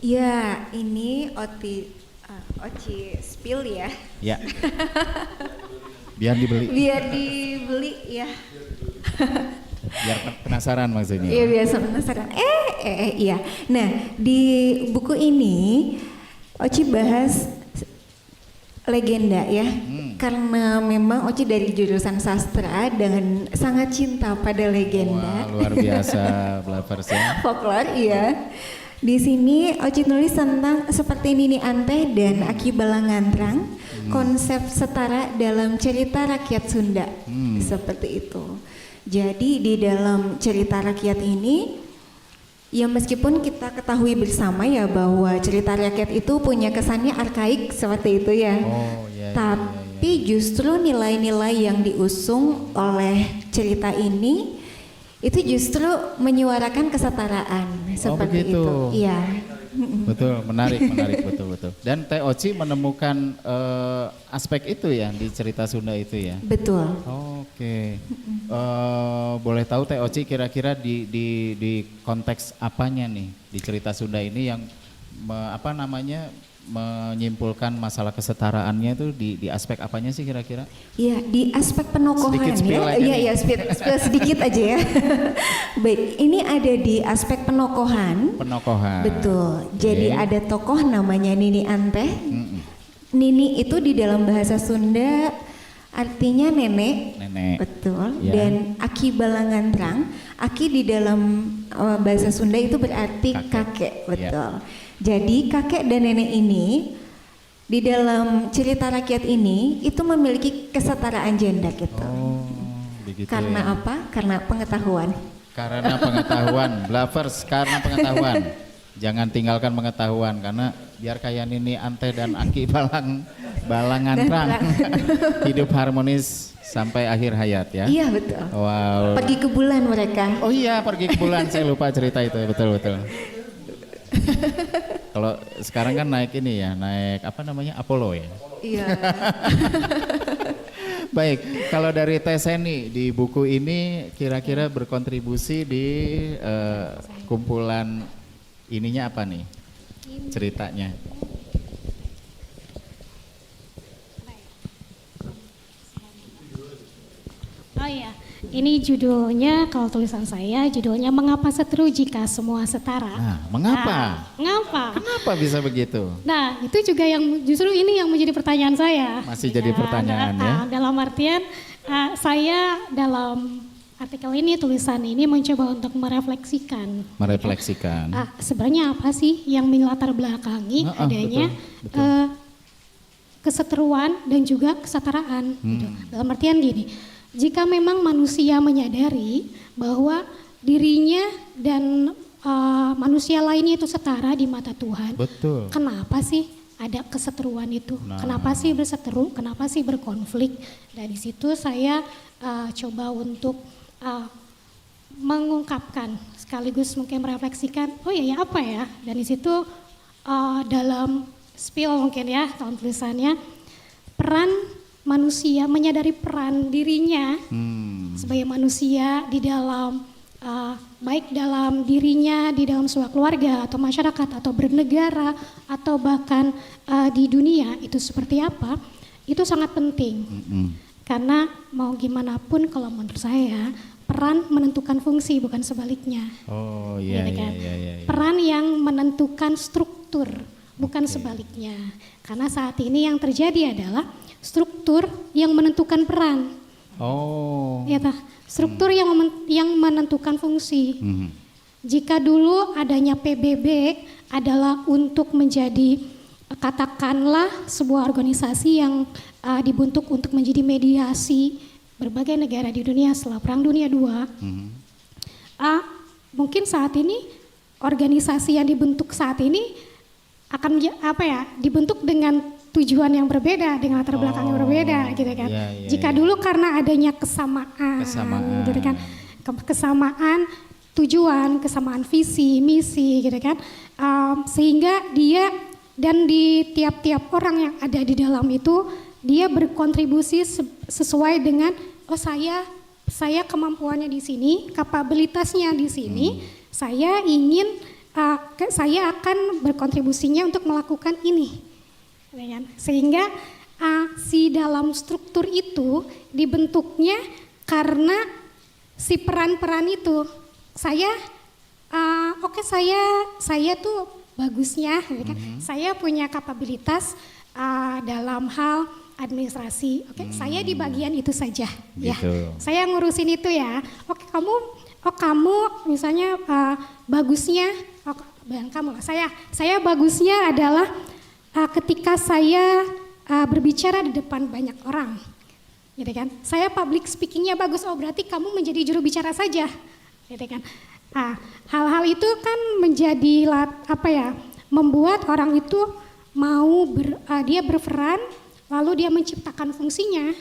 Ya, ini Oci spill ya. Ya. Biar dibeli. Biar dibeli ya. Biar penasaran maksudnya. Iya, biasa penasaran. Iya. Nah, di buku ini Oci bahas legenda ya. Karena memang Oci dari jurusan sastra dan sangat cinta pada legenda. Wah, luar biasa Blavers ya. Folklore, iya. Di sini Oci nulis tentang seperti Nini Anteh dan Aki Balangantrang, konsep setara dalam cerita rakyat Sunda, seperti itu. Jadi di dalam cerita rakyat ini, ya meskipun kita ketahui bersama ya bahwa cerita rakyat itu punya kesannya arkaik seperti itu ya. Oh, iya, Tapi justru nilai-nilai yang diusung oleh cerita ini itu justru menyuarakan kesetaraan seperti begitu. itu. Iya. Betul, menarik betul. Dan Teh Oci menemukan aspek itu ya di cerita Sunda itu ya. Betul. Oke. Boleh tahu Teh Oci kira-kira di konteks apanya nih di cerita Sunda ini yang menyimpulkan masalah kesetaraannya itu di aspek apanya sih kira-kira? Iya, di aspek penokohan ya. Iya, spill sedikit aja ya. Baik, ini ada di aspek penokohan. Penokohan. Betul. Jadi ada tokoh namanya Nini Anteh. Nini itu di dalam bahasa Sunda artinya nenek. Betul. Ya. Dan Aki Balangantrang, Aki di dalam bahasa Sunda itu berarti kakek. Betul. Ya. Jadi kakek dan nenek ini di dalam cerita rakyat ini itu memiliki kesetaraan gender gitu. Oh, begitu. Karena ya. apa? Karena pengetahuan. Karena pengetahuan, Blavers, karena pengetahuan. Jangan tinggalkan pengetahuan karena biar kayak Nini Anteh dan Aki Balangantrang hidup harmonis sampai akhir hayat ya. Iya betul. Wow. Pergi ke bulan mereka. Oh iya, pergi ke bulan, saya lupa cerita itu, betul. Kalau sekarang kan naik ini ya, naik apa namanya, Apollo ya. Iya. Baik, kalau dari Teh Seni di buku ini kira-kira berkontribusi di kumpulan ininya apa nih ceritanya? Oh iya, ini judulnya, kalau tulisan saya judulnya Mengapa Seteru Jika Semua Setara. Nah, mengapa? Mengapa? Kenapa bisa begitu? Nah, itu juga yang justru ini yang menjadi pertanyaan saya. Masih jadi pertanyaan ya? Dalam artian saya dalam artikel ini, tulisan ini mencoba untuk merefleksikan. Sebenarnya apa sih yang melatar belakangi adanya keseteruan dan juga kesetaraan. Gitu. Dalam artian gini, jika memang manusia menyadari bahwa dirinya dan manusia lainnya itu setara di mata Tuhan, betul. Kenapa sih ada keseteruan itu? Kenapa sih berseteru? Kenapa sih berkonflik? Dari situ saya coba untuk mengungkapkan sekaligus mungkin merefleksikan. Oh iya apa ya? Dan di situ dalam spill mungkin ya dalam tulisannya, peran manusia menyadari peran dirinya sebagai manusia di dalam baik dalam dirinya, di dalam sebuah keluarga atau masyarakat atau bernegara atau bahkan di dunia itu seperti apa, itu sangat penting. Karena mau gimana pun kalau menurut saya peran menentukan fungsi bukan sebaliknya. Oh iya, gitu kan? iya. Peran yang menentukan struktur bukan sebaliknya. Karena saat ini yang terjadi adalah struktur yang menentukan peran. Oh. Ya tah, struktur yang menentukan fungsi. Jika dulu adanya PBB adalah untuk menjadi katakanlah sebuah organisasi yang dibentuk untuk menjadi mediasi berbagai negara di dunia setelah Perang Dunia II. Mungkin saat ini organisasi yang dibentuk saat ini akan dibentuk dengan tujuan yang berbeda, dengan latar belakang yang berbeda gitu kan. Jika dulu karena adanya kesamaan gitu kan. Kesamaan tujuan, kesamaan visi, misi gitu kan. Sehingga dia dan di tiap-tiap orang yang ada di dalam itu dia berkontribusi sesuai dengan oh saya kemampuannya di sini, kapabilitasnya di sini, saya ingin saya akan berkontribusinya untuk melakukan ini, ya kan? Sehingga si dalam struktur itu dibentuknya karena si peran-peran itu. Saya saya tuh bagusnya, ya kan? Saya punya kapabilitas dalam hal administrasi. Saya di bagian itu saja, ya. Saya ngurusin itu ya. Kamu misalnya bagusnya, kamu lah. Saya bagusnya adalah ketika saya berbicara di depan banyak orang, gitu kan. Saya public speakingnya bagus. Oh berarti kamu menjadi juru bicara saja, gitu kan. Hal-hal itu kan menjadi membuat orang itu mau dia berperan, lalu dia menciptakan fungsinya.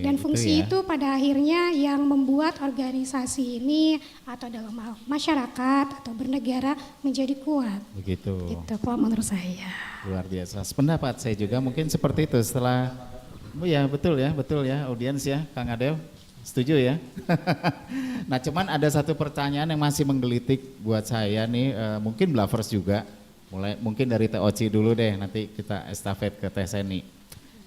Dan fungsi itu pada akhirnya yang membuat organisasi ini atau dalam hal masyarakat atau bernegara menjadi kuat. Begitu. Gitu kalau menurut saya. Luar biasa. Pendapat saya juga mungkin seperti itu setelah betul ya audiens ya Kang Adel. Setuju ya? Nah cuman ada satu pertanyaan yang masih menggelitik buat saya nih, mungkin Blavers juga, mungkin dari Teh Oci dulu deh, nanti kita estafet ke Teh Seni.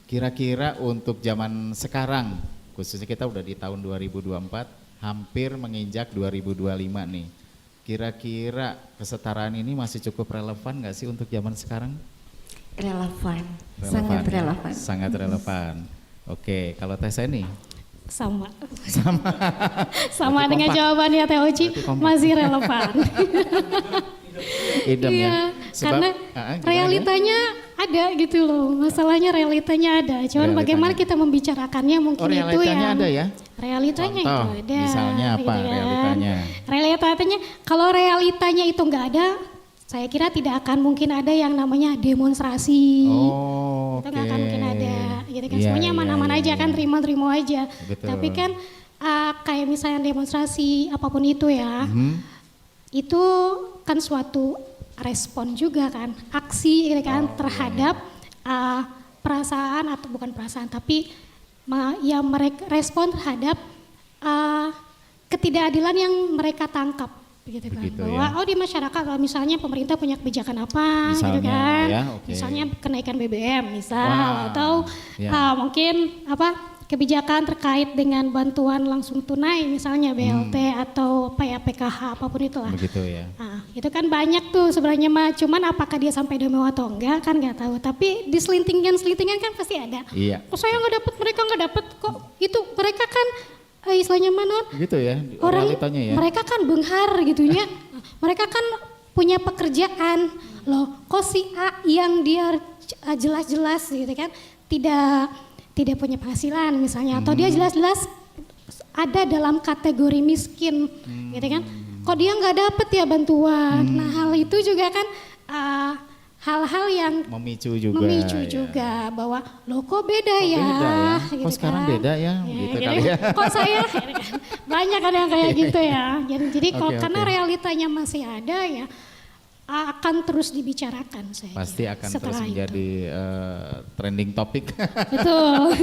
Kira-kira untuk zaman sekarang, khususnya kita udah di tahun 2024, hampir menginjak 2025 nih. Kira-kira kesetaraan ini masih cukup relevan nggak sih untuk zaman sekarang? Relevan, sangat ya? relevan. Sangat relevan. Oke, kalau Teh Seni? Sama dengan jawabannya Teh Oci, masih relevan. Idem ya. Karena realitanya ada gitu loh, masalahnya realitanya ada. Cuman bagaimana kita membicarakannya mungkin itu yang ada ya? Realitanya contoh, itu ada. Misalnya apa gitu kan. realitanya? Realitanya kalau realitanya itu nggak ada, saya kira tidak akan mungkin ada yang namanya demonstrasi. Itu nggak akan mungkin ada, gitu kan. Semuanya aman-aman aja kan, terima-terima aja. Betul. Tapi kan kayak misalnya demonstrasi apapun itu ya, itu kan suatu respon juga kan, aksi gitu kan terhadap perasaan atau bukan perasaan, tapi yang mereka respon terhadap ketidakadilan yang mereka tangkap. Begitu kan, bahwa di masyarakat kalau misalnya pemerintah punya kebijakan apa gitu kan, misalnya kenaikan BBM atau mungkin kebijakan terkait dengan bantuan langsung tunai misalnya BLT atau PKH apapun itulah. Begitu ya. Itu kan banyak tuh sebenarnya mah, cuman apakah dia sampai demo atau enggak kan nggak tahu, tapi di selintingan kan pasti ada. Iya. Kok saya nggak dapat, mereka nggak dapat, kok itu mereka kan istilahnya mana? Gitu ya, realitanya ya. Mereka kan benghar gitunya. Mereka kan punya pekerjaan. Loh, kok si A yang dia jelas-jelas gitu kan tidak punya penghasilan misalnya, atau dia jelas-jelas ada dalam kategori miskin, gitu kan? Kok dia nggak dapet ya bantuan? Nah hal itu juga kan hal-hal yang memicu juga bahwa loh kok beda ya? Gitu kok sekarang beda ya? Gitu gitu kali ya. Kok saya banyak kan yang kayak gitu ya. Jadi karena realitanya masih ada ya, akan terus dibicarakan saya. Pasti akan terus menjadi trending topik. Betul.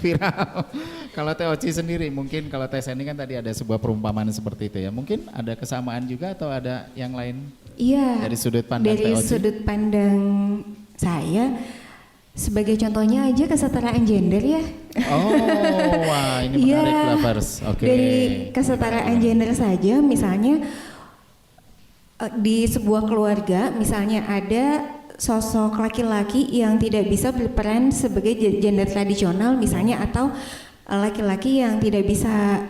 Viral. Kalau Teh Oci sendiri, mungkin kalau Teh Seni kan tadi ada sebuah perumpamaan seperti itu ya. Mungkin ada kesamaan juga atau ada yang lain? Iya. Dari sudut pandang Teh Oci? Dari sudut pandang saya, sebagai contohnya aja kesetaraan gender ya. Oh, wah ini menarik Blavers. Oke. Dari kesetaraan gender saja, misalnya di sebuah keluarga misalnya ada sosok laki-laki yang tidak bisa berperan sebagai gender tradisional misalnya, atau laki-laki yang tidak bisa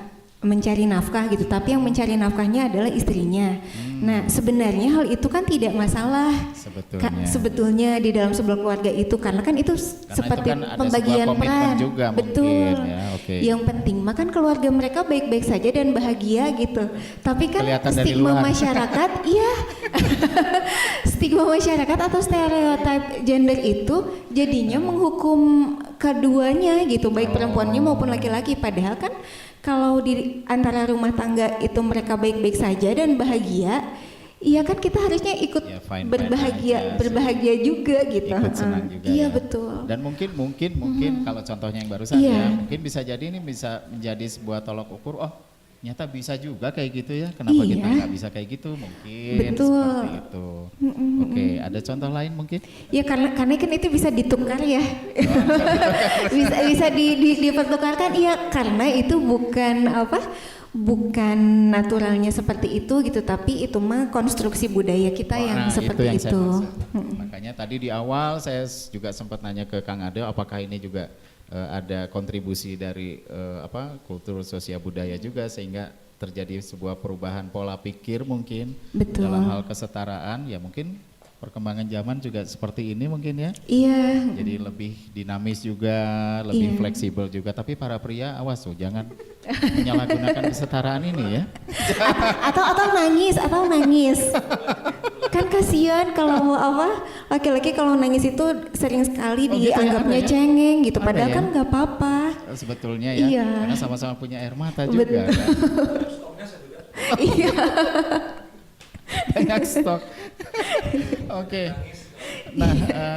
mencari nafkah gitu, tapi yang mencari nafkahnya adalah istrinya. Nah sebenarnya hal itu kan tidak masalah sebetulnya di dalam sebuah keluarga itu, karena kan itu seperti itu kan pembagian peran juga betul ya, yang penting makan keluarga mereka baik-baik saja dan bahagia gitu, tapi kan kelihatan stigma masyarakat iya stigma masyarakat atau stereotip gender itu jadinya menghukum keduanya gitu, baik perempuannya maupun laki-laki, padahal kan kalau di antara rumah tangga itu mereka baik-baik saja dan bahagia, Iya kan kita harusnya ikut Ya, fine-fine berbahagia, aja sih. berbahagia juga gitu. Ikut senang juga Iya ya. betul. Dan mungkin kalau contohnya yang barusan Iya. ya, mungkin bisa jadi ini bisa menjadi sebuah tolok ukur. Oh, ternyata bisa juga kayak gitu ya. Kenapa kita Iya. nggak bisa kayak gitu? Mungkin Betul. seperti itu. Oke, ada contoh lain mungkin? Ya karena kan itu bisa ditukar ya. bisa dipertukarkan iya karena itu bukan naturalnya seperti itu gitu, tapi itu mah konstruksi budaya kita yang Nah, seperti yang saya itu. maksud. Makanya tadi di awal saya juga sempat nanya ke Kang Ade apakah ini juga ada kontribusi dari kultur sosial budaya juga sehingga terjadi sebuah perubahan pola pikir mungkin Betul. dalam hal kesetaraan ya mungkin perkembangan zaman juga seperti ini mungkin ya. Iya. Jadi lebih dinamis juga, lebih fleksibel juga. Tapi para pria awas tuh jangan menyalahgunakan kesetaraan ini ya. atau nangis. Kan kasihan kalau laki-laki kalau nangis itu sering sekali Oh, gitu ya, dianggapnya ada ya? cengeng gitu, Ada padahal ya? kan nggak apa-apa. Sebetulnya ya, Iya. karena sama-sama punya air mata juga. Kan? Iya. Banyak stok. Oke. Nah,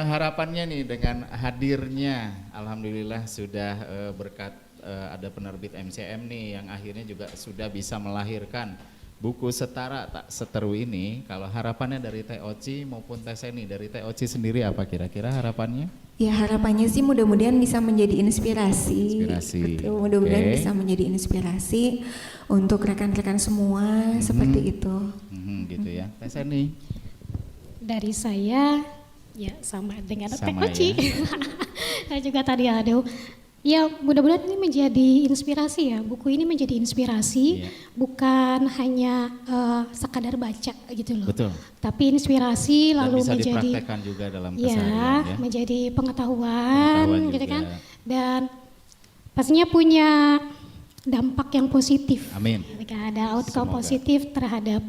harapannya nih dengan hadirnya, alhamdulillah sudah berkat ada penerbit MCM nih yang akhirnya juga sudah bisa melahirkan buku Setara Tak Seteru ini. Kalau harapannya dari Teh Oci maupun Teh Seni, dari Teh Oci sendiri apa kira-kira harapannya? Ya harapannya sih mudah-mudahan bisa menjadi inspirasi. Betul, mudah-mudahan bisa menjadi inspirasi untuk rekan-rekan semua seperti itu. Gitu ya. Teh Seni. Dari saya ya sama dengan Teh Sama Oci. ya. Dan juga tadi ada. Ya mudah-mudahan ini menjadi inspirasi ya. Buku ini menjadi inspirasi, bukan hanya sekadar baca gitu loh. Betul. Tapi inspirasi Dan lalu bisa menjadi dipraktekkan juga dalam keseharian ya. menjadi pengetahuan gitu juga. kan. Dan pastinya punya dampak yang positif. Amin. Ketika ada outcome Semoga. positif terhadap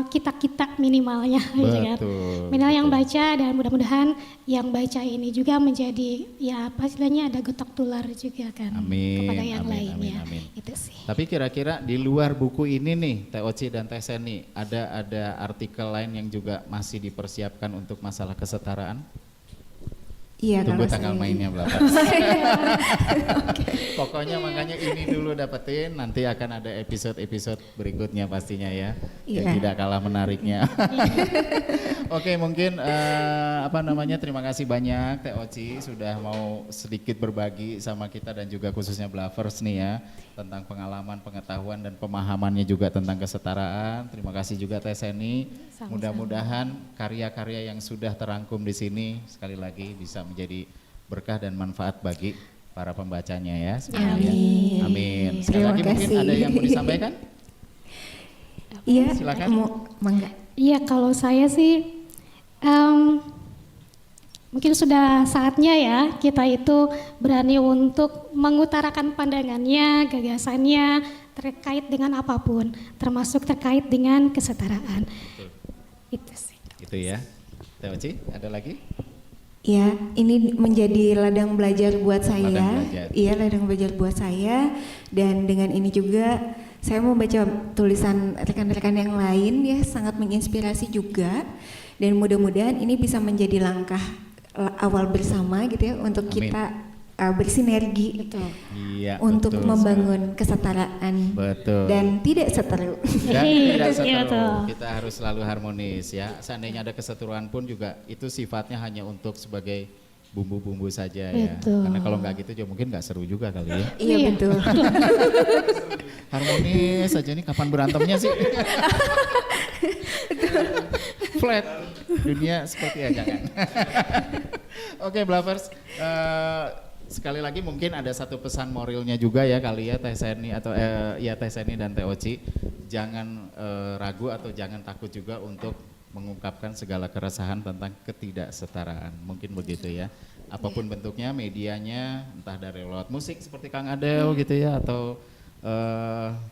kita minimalnya, gitu kan. Betul, Minimal yang betul. baca dan mudah-mudahan yang baca ini juga menjadi ya pastinya ada getok tular juga kan Amin, kepada yang amin, lainnya. amin. Itu sih. Tapi kira-kira di luar buku ini nih, Teh Oci dan Teh Seni, ada artikel lain yang juga masih dipersiapkan untuk masalah kesetaraan? Iya, Tunggu kalau tanggal saya- mainnya berapa. Pokoknya makanya ini dulu dapetin, nanti akan ada episode-episode berikutnya pastinya ya. Yang Iya. tidak kalah menariknya. Oke, mungkin terima kasih banyak Teh Oci sudah mau sedikit berbagi sama kita dan juga khususnya Blavers nih ya tentang pengalaman, pengetahuan dan pemahamannya juga tentang kesetaraan. Terima kasih juga Teh Seni. Sama-sama. Mudah-mudahan karya-karya yang sudah terangkum di sini sekali lagi bisa menjadi berkah dan manfaat bagi para pembacanya ya. semuanya. Amin. Amin. Sekali Terima lagi mungkin kasih. ada yang mau disampaikan? Iya, Silakan. mangga. Iya kalau saya sih mungkin sudah saatnya ya kita itu berani untuk mengutarakan pandangannya, gagasannya terkait dengan apapun, termasuk terkait dengan kesetaraan. Itu sih. Itu ya. Teh Oci, ada lagi? Ya, ini menjadi ladang belajar buat saya. Ladang belajar. Iya, ladang belajar buat saya. Dan dengan ini juga saya mau baca tulisan rekan-rekan yang lain ya, sangat menginspirasi juga. Dan mudah-mudahan ini bisa menjadi langkah awal bersama gitu ya untuk Amin. kita bersinergi Iya. untuk betul membangun kesetaraan Betul. dan tidak seteru. Dan tidak Iya, seteru. betul. Kita harus selalu harmonis ya. Seandainya ada keseteruan pun juga itu sifatnya hanya untuk sebagai bumbu-bumbu saja ya. Betul. Karena kalau nggak gitu juga mungkin nggak seru juga kali ya. Iya betul. Harmonis saja nih kapan berantemnya sih? Flat. Dunia seperti ya jangan. Oke, Blavers. Sekali lagi mungkin ada satu pesan moralnya juga ya kali ya Teh Seni atau Teh Seni dan Teh Oci. Jangan ragu atau jangan takut juga untuk mengungkapkan segala keresahan tentang ketidaksetaraan. Mungkin begitu ya. Apapun bentuknya, medianya, entah dari lewat musik seperti Kang Adel gitu ya, atau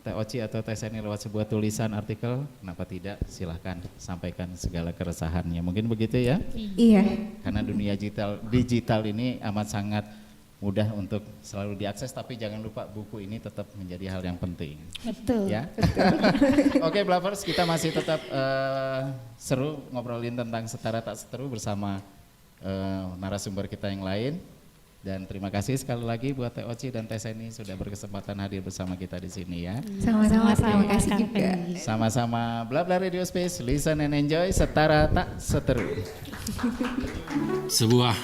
Teh Oci atau Teh Seni lewat sebuah tulisan artikel, kenapa tidak? Silahkan sampaikan segala keresahannya. Mungkin begitu ya. Iya. Karena dunia digital ini amat sangat mudah untuk selalu diakses, tapi jangan lupa buku ini tetap menjadi hal yang penting. Betul. Ya. Oke, Blavers, kita masih tetap seru ngobrolin tentang setara tak seteru bersama narasumber kita yang lain. Dan terima kasih sekali lagi buat Teh Oci dan Teh Seni sudah berkesempatan hadir bersama kita di sini ya. Sama-sama, terima kasih juga. Sama-sama, Blabla Radio Space, listen and enjoy, setara tak seteru. Sebuah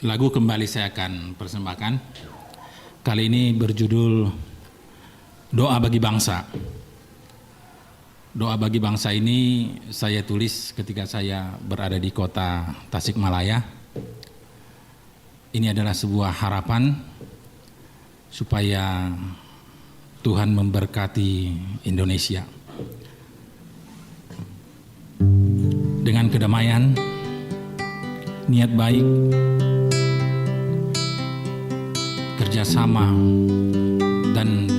lagu kembali saya akan persembahkan. Kali ini berjudul Doa Bagi Bangsa. Doa Bagi Bangsa ini saya tulis ketika saya berada di kota Tasikmalaya. Ini adalah sebuah harapan supaya Tuhan memberkati Indonesia dengan kedamaian, niat baik, kerjasama, dan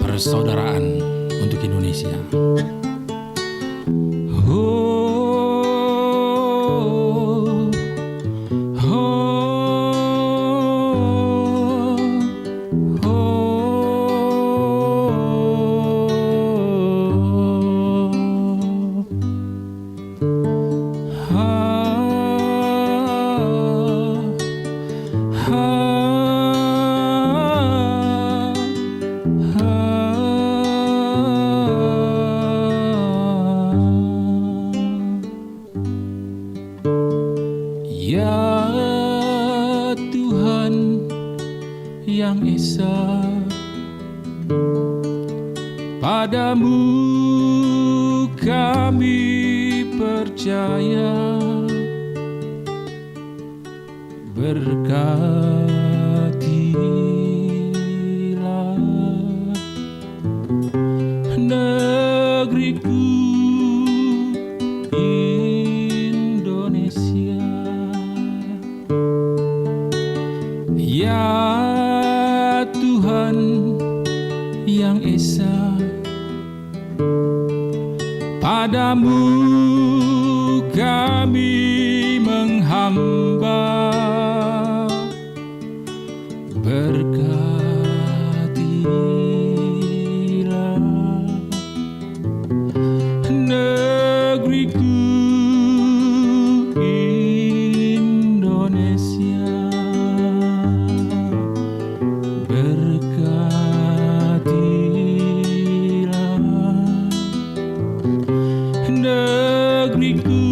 persaudaraan untuk Indonesia. Padamu kami percaya, berkatilah negeriku Indonesia. Ya Tuhan yang Esa, padamu kami menghamba, berkatilah negeriku Indonesia, berkatilah negeriku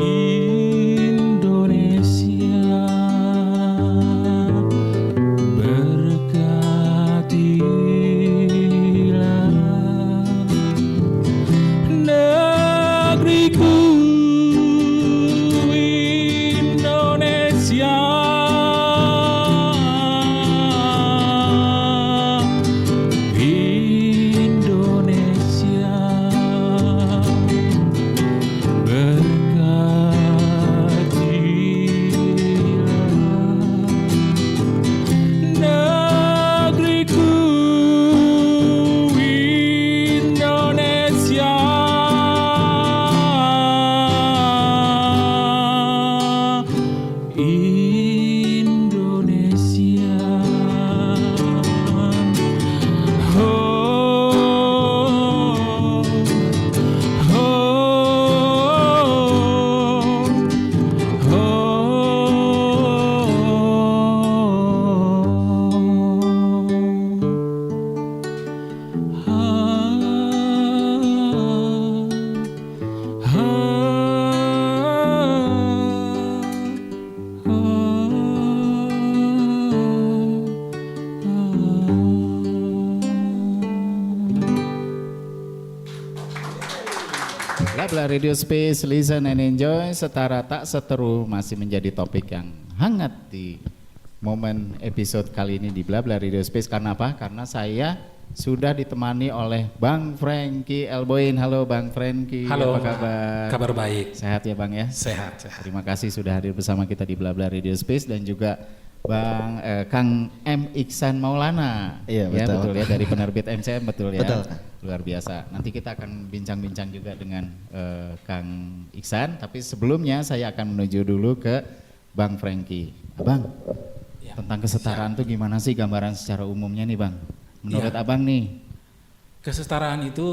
Indonesia, berkatilah negeriku Indonesia, Indonesia, negeriku Indonesia, Indonesia. Blabla Radio Space, listen and enjoy, setara tak seteru masih menjadi topik yang hangat di momen episode kali ini di Blabla Radio Space. Karena apa? Karena saya sudah ditemani oleh Bang Frankie Elboin. Halo Bang Frankie, Halo, apa kabar? Kabar baik. Sehat ya Bang ya? Sehat, sehat. Terima kasih sudah hadir bersama kita di Blabla Radio Space, dan juga Kang M. Iksan Maulana. Iya, ya, betul. betul ya, dari penerbit MCM, betul ya. Betul. Luar biasa. Nanti kita akan bincang-bincang juga dengan Kang Iksan, tapi sebelumnya saya akan menuju dulu ke Bang Franky. Abang, Ya. tentang kesetaraan tuh gimana sih gambaran secara umumnya nih Bang? Menurut Abang nih. Kesetaraan itu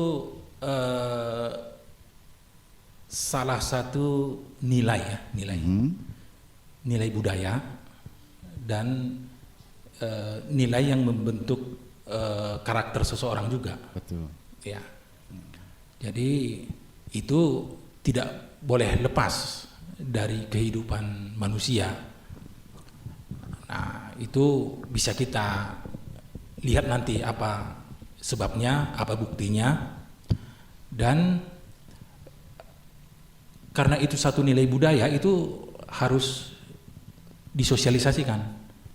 salah satu nilai ya, nilai budaya dan nilai yang membentuk karakter seseorang juga. Betul. Ya. Jadi itu tidak boleh lepas dari kehidupan manusia. Nah, itu bisa kita lihat nanti apa sebabnya, apa buktinya. Dan karena itu satu nilai budaya, itu harus disosialisasikan,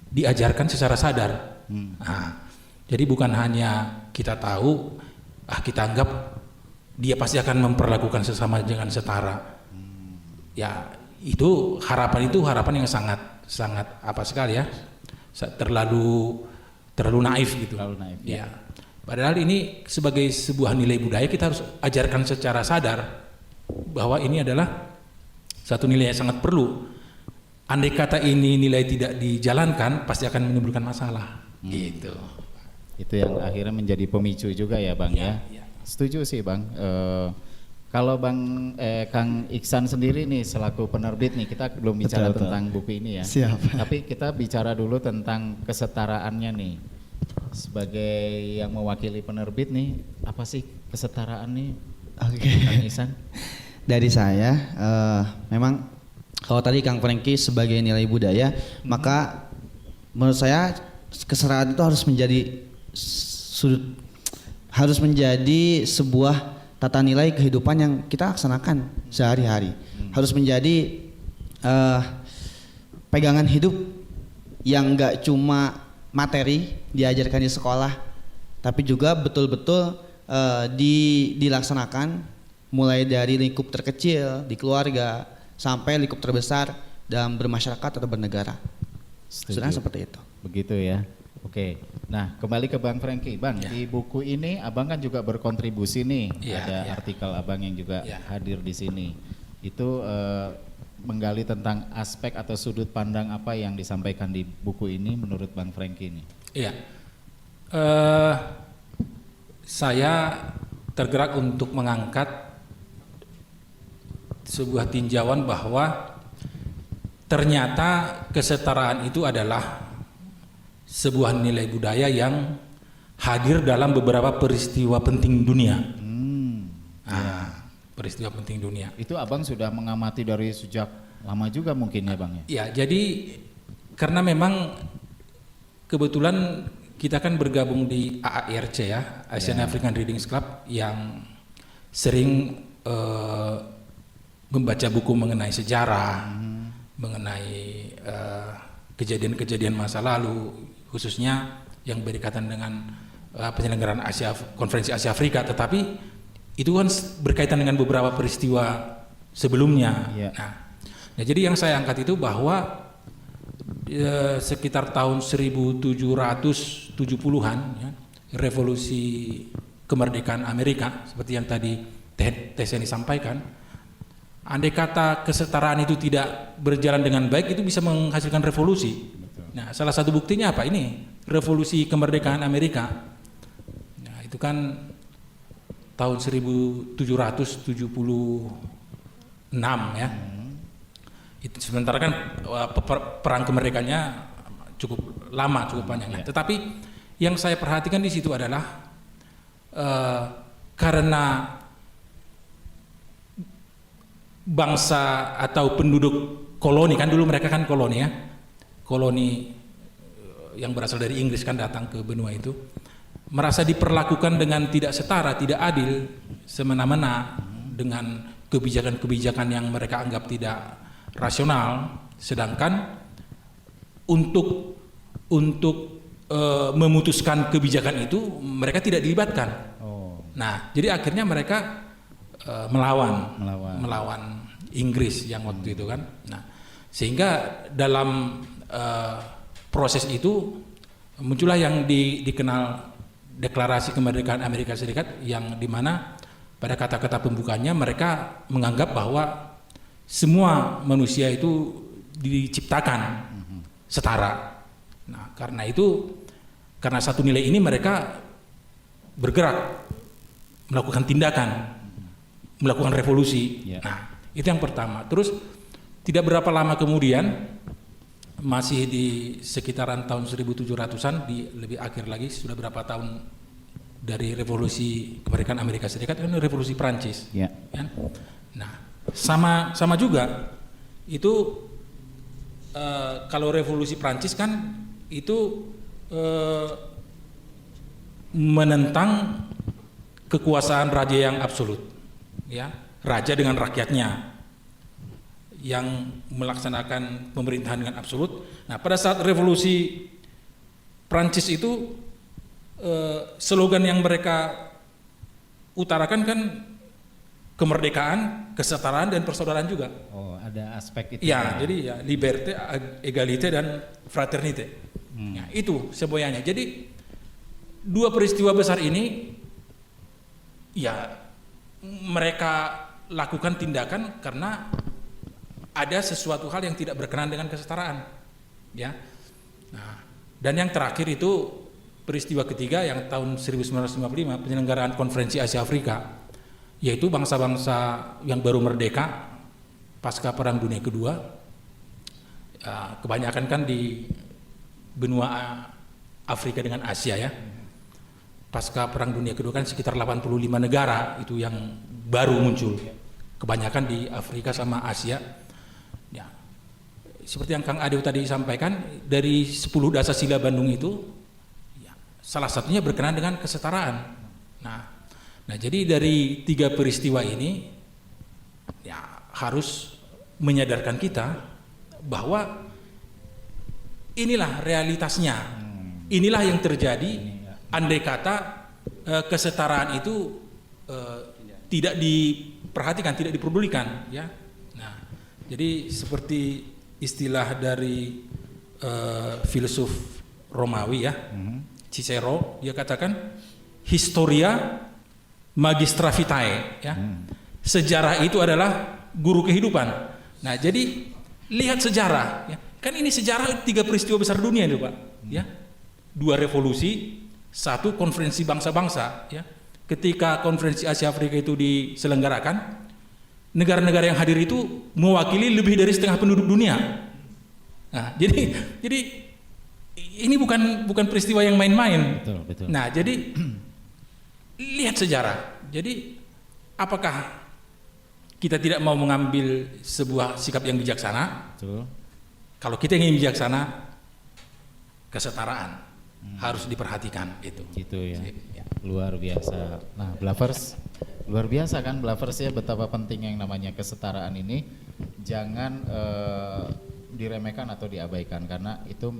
diajarkan secara sadar. Nah, jadi bukan hanya kita tahu, kita anggap dia pasti akan memperlakukan sesama dengan setara. Ya, itu harapan yang sangat apa sekali ya, terlalu naif gitu. Terlalu naif. Ya. Padahal ini sebagai sebuah nilai budaya kita harus ajarkan secara sadar bahwa ini adalah satu nilai yang sangat perlu. Andai kata ini nilai tidak dijalankan, pasti akan menimbulkan masalah. Gitu. Itu yang akhirnya menjadi pemicu juga ya Bang ya. Setuju sih Bang. Kalau Kang Iksan sendiri nih selaku penerbit nih, kita belum bicara tentang buku ini ya. Siap. Tapi kita bicara dulu tentang kesetaraannya nih. Sebagai yang mewakili penerbit nih, apa sih kesetaraan nih? Oke. Kang Iksan? Dari saya, memang kalau tadi Kang Franky sebagai nilai budaya, maka menurut saya kesetaraan itu harus menjadi sebuah tata nilai kehidupan yang kita laksanakan sehari-hari. Harus menjadi pegangan hidup yang enggak cuma materi diajarkan di sekolah, tapi juga betul-betul dilaksanakan mulai dari lingkup terkecil di keluarga sampai lingkup terbesar dalam bermasyarakat atau bernegara. Sebenarnya seperti itu. Begitu ya. Oke. Nah, kembali ke Bang Franky. Bang, di buku ini Abang kan juga berkontribusi nih. Ada artikel Abang yang juga hadir di sini. Itu menggali tentang aspek atau sudut pandang apa yang disampaikan di buku ini menurut Bang Franky ini. Iya. Saya tergerak untuk mengangkat sebuah tinjauan bahwa ternyata kesetaraan itu adalah sebuah nilai budaya yang hadir dalam beberapa peristiwa penting dunia. Peristiwa penting dunia. Itu Abang sudah mengamati dari sejak lama juga mungkin ya Bang ya? Ya, jadi karena memang kebetulan kita kan bergabung di AARC ya, Asian African Readings Club, yang sering membaca buku mengenai sejarah, mengenai kejadian-kejadian masa lalu, khususnya yang berkaitan dengan penyelenggaraan konferensi Asia Afrika, tetapi itu kan berkaitan dengan beberapa peristiwa sebelumnya. Nah, jadi yang saya angkat itu bahwa sekitar tahun 1770-an ya, revolusi kemerdekaan Amerika seperti yang tadi Teseni sampaikan, andai kata kesetaraan itu tidak berjalan dengan baik, itu bisa menghasilkan revolusi. Nah, salah satu buktinya apa? Ini revolusi kemerdekaan Amerika. Nah, itu kan tahun 1776 ya. Itu sementara kan perang kemerdekaannya cukup lama, cukup panjang. Tetapi yang saya perhatikan di situ adalah karena bangsa atau penduduk koloni, kan dulu mereka kan koloni ya, koloni yang berasal dari Inggris kan datang ke benua itu, merasa diperlakukan dengan tidak setara, tidak adil, semena-mena dengan kebijakan-kebijakan yang mereka anggap tidak rasional, sedangkan untuk memutuskan kebijakan itu mereka tidak dilibatkan. Nah, jadi akhirnya mereka melawan Inggris yang waktu itu kan. Nah, sehingga dalam proses itu muncullah yang dikenal Deklarasi Kemerdekaan Amerika Serikat, yang dimana pada kata-kata pembukanya mereka menganggap bahwa semua manusia itu diciptakan setara. Nah, karena itu, karena satu nilai ini mereka bergerak, melakukan tindakan, melakukan revolusi. Nah, itu yang pertama. Terus tidak berapa lama kemudian, masih di sekitaran tahun 1700-an, di lebih akhir lagi, sudah berapa tahun dari revolusi kemerdekaan Amerika Serikat, kan revolusi Prancis. Kan? Nah, sama juga itu kalau revolusi Prancis kan itu menentang kekuasaan raja yang absolut, ya, raja dengan rakyatnya yang melaksanakan pemerintahan dengan absolut. Nah, pada saat revolusi Prancis itu slogan yang mereka utarakan kan kemerdekaan, kesetaraan dan persaudaraan juga. Oh, ada aspek itu. Ya, jadi ya liberté, égalité dan fraternité. Ya, itu semuanya. Jadi dua peristiwa besar ini ya mereka lakukan tindakan karena ada sesuatu hal yang tidak berkenan dengan kesetaraan. Ya. Nah, dan yang terakhir itu peristiwa ketiga yang tahun 1955 penyelenggaraan konferensi Asia Afrika, yaitu bangsa-bangsa yang baru merdeka pasca Perang Dunia Kedua, kebanyakan kan di benua Afrika dengan Asia ya. Pasca Perang Dunia Kedua kan sekitar 85 negara itu yang baru muncul, kebanyakan di Afrika sama Asia. Ya. Seperti yang Kang Adeu tadi sampaikan, dari 10 dasar-sila Bandung itu ya, salah satunya berkenaan dengan kesetaraan. Nah, jadi dari 3 peristiwa ini ya harus menyadarkan kita bahwa inilah realitasnya, inilah yang terjadi. Andai kata kesetaraan itu tidak diperhatikan, tidak diperdulikan, ya. Nah, jadi seperti istilah dari filsuf Romawi ya, Cicero, dia katakan historia magistra vitae, ya. Sejarah itu adalah guru kehidupan. Nah, jadi lihat sejarah, ya. Kan ini sejarah 3 peristiwa besar dunia itu, Pak, ya. 2 revolusi, 1 konferensi bangsa-bangsa, ya. Ketika konferensi Asia Afrika itu diselenggarakan, negara-negara yang hadir itu mewakili lebih dari setengah penduduk dunia. Nah, jadi ini bukan peristiwa yang main-main. Betul. Nah, jadi lihat sejarah. Jadi apakah kita tidak mau mengambil sebuah sikap yang bijaksana? Betul. Kalau kita ingin bijaksana, kesetaraan harus diperhatikan itu. Gitu ya. Luar biasa. Nah, Blavers, luar biasa kan Blavers ya, betapa penting yang namanya kesetaraan ini jangan diremehkan atau diabaikan, karena itu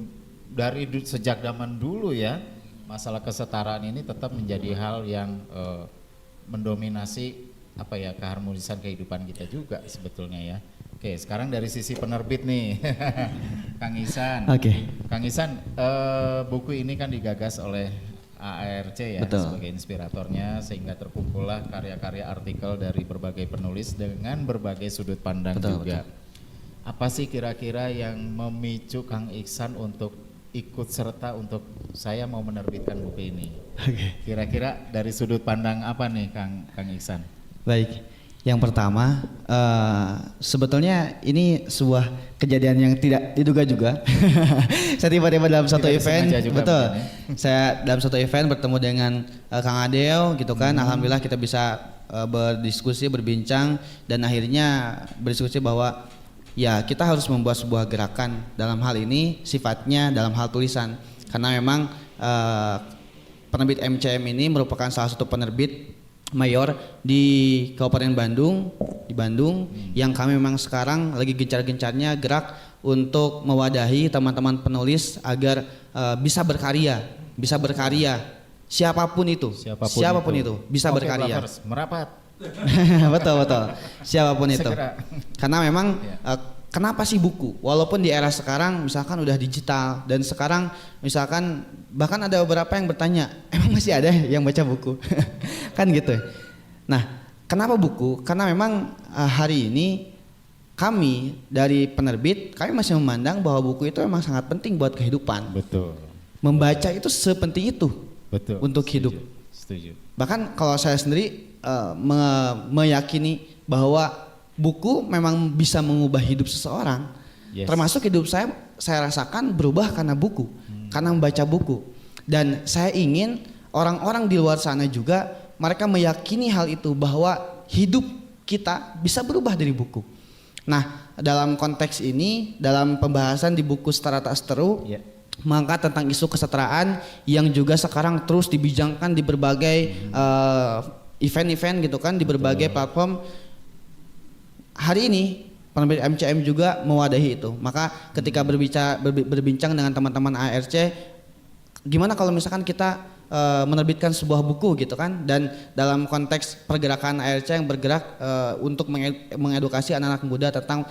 dari sejak zaman dulu ya, masalah kesetaraan ini tetap menjadi hal yang mendominasi apa ya, keharmonisan kehidupan kita juga sebetulnya ya. Oke, sekarang dari sisi penerbit nih, Kang Ihsan. Oke. Kang Ihsan, buku ini kan digagas oleh AARC ya. Betul. Sebagai inspiratornya, sehingga terkumpullah karya-karya artikel dari berbagai penulis dengan berbagai sudut pandang. Betul, juga. Betul. Apa sih kira-kira yang memicu Kang Ihsan untuk ikut serta untuk saya mau menerbitkan buku ini? Oke. Kira-kira dari sudut pandang apa nih Kang Ihsan? Baik. Yang pertama, sebetulnya ini sebuah kejadian yang tidak diduga juga. Saya tiba-tiba dalam satu event, betul. Saya dalam satu event bertemu dengan Kang Adeu, gitu kan. Alhamdulillah kita bisa berdiskusi, berbincang, dan akhirnya berdiskusi bahwa ya kita harus membuat sebuah gerakan dalam hal ini sifatnya dalam hal tulisan, karena memang penerbit MCM ini merupakan salah satu penerbit mayor di Kabupaten Bandung, yang kami memang sekarang lagi gencar-gencarnya gerak untuk mewadahi teman-teman penulis agar bisa berkarya, siapapun itu bisa berkarya. Blavers, merapat. betul, siapapun itu. Karena memang kenapa sih buku? Walaupun di era sekarang misalkan udah digital, dan sekarang misalkan bahkan ada beberapa yang bertanya, emang masih ada yang baca buku? Kan gitu. Nah, kenapa buku? Karena memang hari ini kami dari penerbit, kami masih memandang bahwa buku itu memang sangat penting buat kehidupan. Betul. Membaca itu sepenting itu. Betul. Untuk hidup. Setuju. Bahkan kalau saya sendiri meyakini bahwa buku memang bisa mengubah hidup seseorang. Yes. Termasuk hidup saya rasakan berubah karena buku, karena membaca buku. Dan saya ingin orang-orang di luar sana juga mereka meyakini hal itu, bahwa hidup kita bisa berubah dari buku. Nah, dalam konteks ini, dalam pembahasan di buku Setara Tak Seteru, mengangkat tentang isu kesetaraan yang juga sekarang terus dibincangkan di berbagai event-event gitu kan, di berbagai platform. Hari ini penerbit MCM juga mewadahi itu. Maka ketika berbincang dengan teman-teman ARC, gimana kalau misalkan kita menerbitkan sebuah buku gitu kan, dan dalam konteks pergerakan ARC yang bergerak untuk mengedukasi anak-anak muda tentang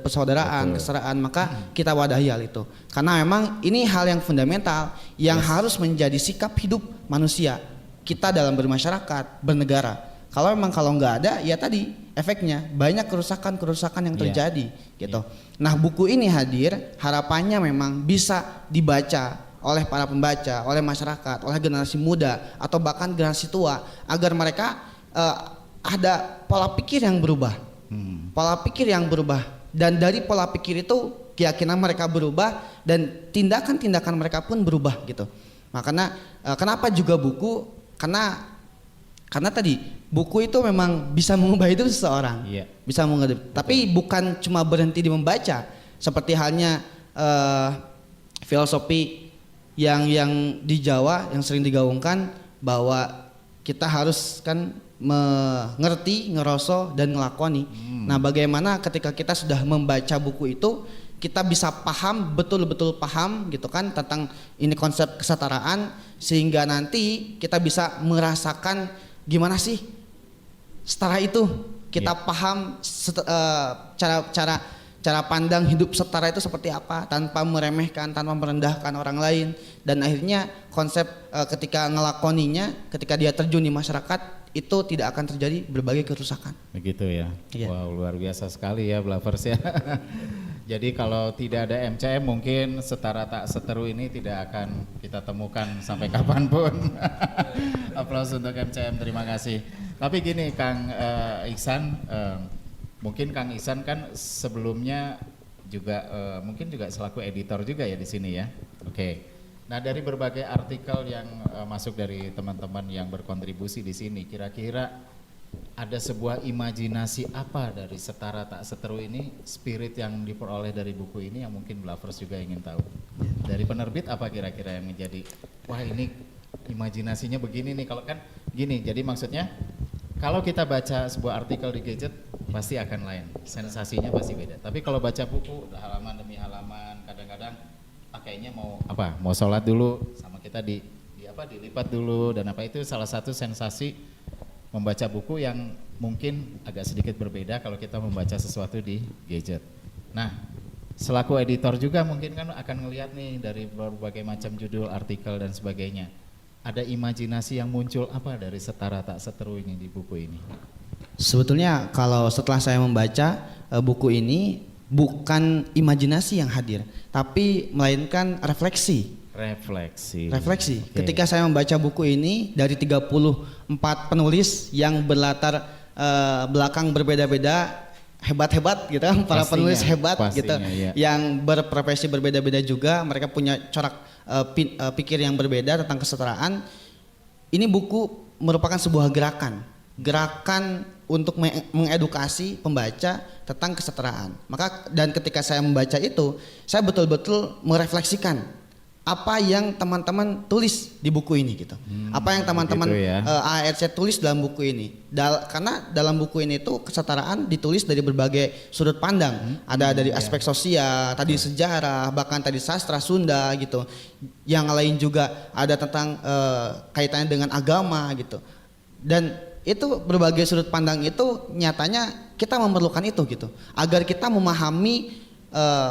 persaudaraan, kesetaraan, maka kita wadahi hal itu. Karena memang ini hal yang fundamental yang harus menjadi sikap hidup manusia kita dalam bermasyarakat, bernegara. Kalau nggak ada, ya tadi efeknya banyak kerusakan yang terjadi gitu. Nah, buku ini hadir, harapannya memang bisa dibaca oleh para pembaca, oleh masyarakat, oleh generasi muda atau bahkan generasi tua, agar mereka ada pola pikir yang berubah. Pola pikir yang berubah, dan dari pola pikir itu keyakinan mereka berubah dan tindakan-tindakan mereka pun berubah gitu. Makanya kenapa juga buku? Karena tadi buku itu memang bisa mengubah hidup seseorang. Bisa mengubah. Tapi bukan cuma berhenti di membaca, seperti halnya filosofi yang di Jawa yang sering digaungkan, bahwa kita harus kan mengerti, ngeroso, dan ngelakoni. Nah, bagaimana ketika kita sudah membaca buku itu, kita bisa paham, betul-betul paham gitu kan tentang ini konsep kesetaraan, sehingga nanti kita bisa merasakan gimana sih setara itu. Kita paham cara pandang hidup setara itu seperti apa, tanpa meremehkan, tanpa merendahkan orang lain. Dan akhirnya konsep ketika ngelakoninya, ketika dia terjun di masyarakat, itu tidak akan terjadi berbagai kerusakan. Begitu ya. Wow, luar biasa sekali ya Blavers ya. Jadi kalau tidak ada MCM mungkin Setara Tak Seteru ini tidak akan kita temukan sampai kapanpun. Aplaus untuk MCM, terima kasih. Tapi gini Kang Ihsan, mungkin Kang Ihsan kan sebelumnya juga mungkin juga selaku editor juga ya di sini ya. Oke. Nah, dari berbagai artikel yang masuk dari teman-teman yang berkontribusi di sini, kira-kira ada sebuah imajinasi apa dari Setara Tak Seteru ini, spirit yang diperoleh dari buku ini yang mungkin Blavers juga ingin tahu. Dari penerbit apa kira-kira yang menjadi, wah ini imajinasinya begini nih, kalau kan gini, jadi maksudnya kalau kita baca sebuah artikel di gadget pasti akan lain, sensasinya pasti beda. Tapi kalau baca buku halaman demi halaman, kadang-kadang kayaknya mau sholat dulu sama kita dilipat dulu, dan apa itu salah satu sensasi membaca buku yang mungkin agak sedikit berbeda kalau kita membaca sesuatu di gadget. Nah, selaku editor juga mungkin kan akan ngelihat nih dari berbagai macam judul artikel dan sebagainya. Ada imajinasi yang muncul apa dari Setara Tak Seteru ini di buku ini? Sebetulnya kalau setelah saya membaca buku ini, bukan imajinasi yang hadir, tapi melainkan refleksi. Okay. Ketika saya membaca buku ini dari 34 penulis yang berlatar belakang berbeda-beda, hebat-hebat gitu kan, para penulis hebat gitu, yang berprofesi berbeda-beda juga, mereka punya corak pikir yang berbeda tentang kesetaraan. Ini buku merupakan sebuah gerakan untuk mengedukasi pembaca tentang kesetaraan. Maka dan ketika saya membaca itu, saya betul-betul merefleksikan apa yang teman-teman tulis di buku ini gitu. Apa yang teman-teman ARC tulis dalam buku ini. Karena dalam buku ini tuh kesetaraan ditulis dari berbagai sudut pandang. Ada dari aspek sosial, tadi sejarah, bahkan tadi sastra Sunda gitu. Yang lain juga ada tentang kaitannya dengan agama gitu. Dan itu berbagai sudut pandang itu nyatanya kita memerlukan itu gitu. Agar kita memahami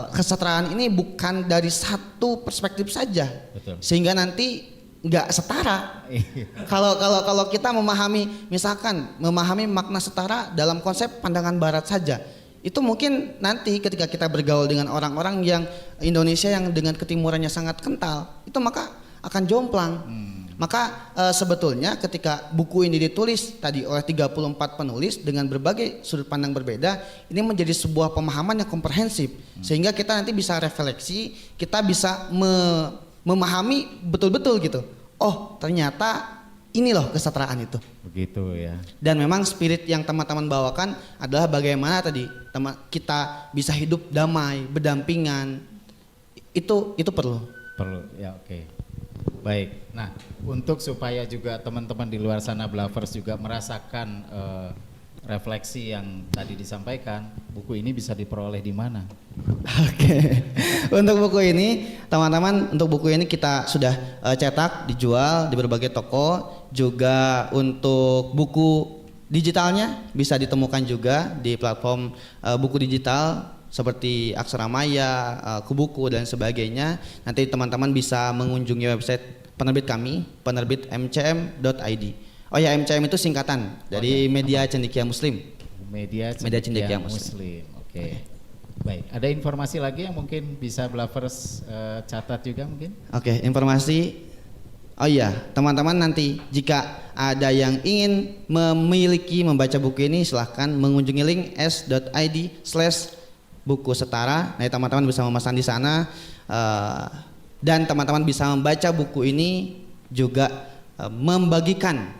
kesetaraan ini bukan dari satu perspektif saja. Betul. Sehingga nanti nggak setara. Kalau kita memahami, misalkan memahami makna setara dalam konsep pandangan barat saja, itu mungkin nanti ketika kita bergaul dengan orang-orang yang Indonesia yang dengan ketimurannya sangat kental, itu maka akan jomplang. Maka sebetulnya ketika buku ini ditulis tadi oleh 34 penulis dengan berbagai sudut pandang berbeda, ini menjadi sebuah pemahaman yang komprehensif, sehingga kita nanti bisa refleksi, kita bisa memahami betul-betul gitu. Oh, ternyata ini loh kesetaraan itu. Begitu ya. Dan memang spirit yang teman-teman bawakan adalah bagaimana tadi kita bisa hidup damai, berdampingan. Itu perlu Ya, oke. Baik. Nah, untuk supaya juga teman-teman di luar sana Blavers juga merasakan refleksi yang tadi disampaikan, buku ini bisa diperoleh di mana? Oke. Untuk buku ini, teman-teman, untuk buku ini kita sudah cetak, dijual di berbagai toko. Juga untuk buku digitalnya bisa ditemukan juga di platform buku digital seperti Aksaramaya, Kubuku dan sebagainya. Nanti teman-teman bisa mengunjungi website penerbit kami, penerbit mcm.id. Oh ya, MCM itu singkatan dari Media Cendekia Muslim. Media Cendekia Muslim. Oke. Baik, ada informasi lagi yang mungkin bisa Blavers catat juga mungkin? Oke, informasi. Oh iya, teman-teman nanti jika ada yang ingin membaca buku ini, silahkan mengunjungi link s.id/buku setara. Nah, teman-teman bisa memesan di sana dan teman-teman bisa membaca buku ini juga membagikan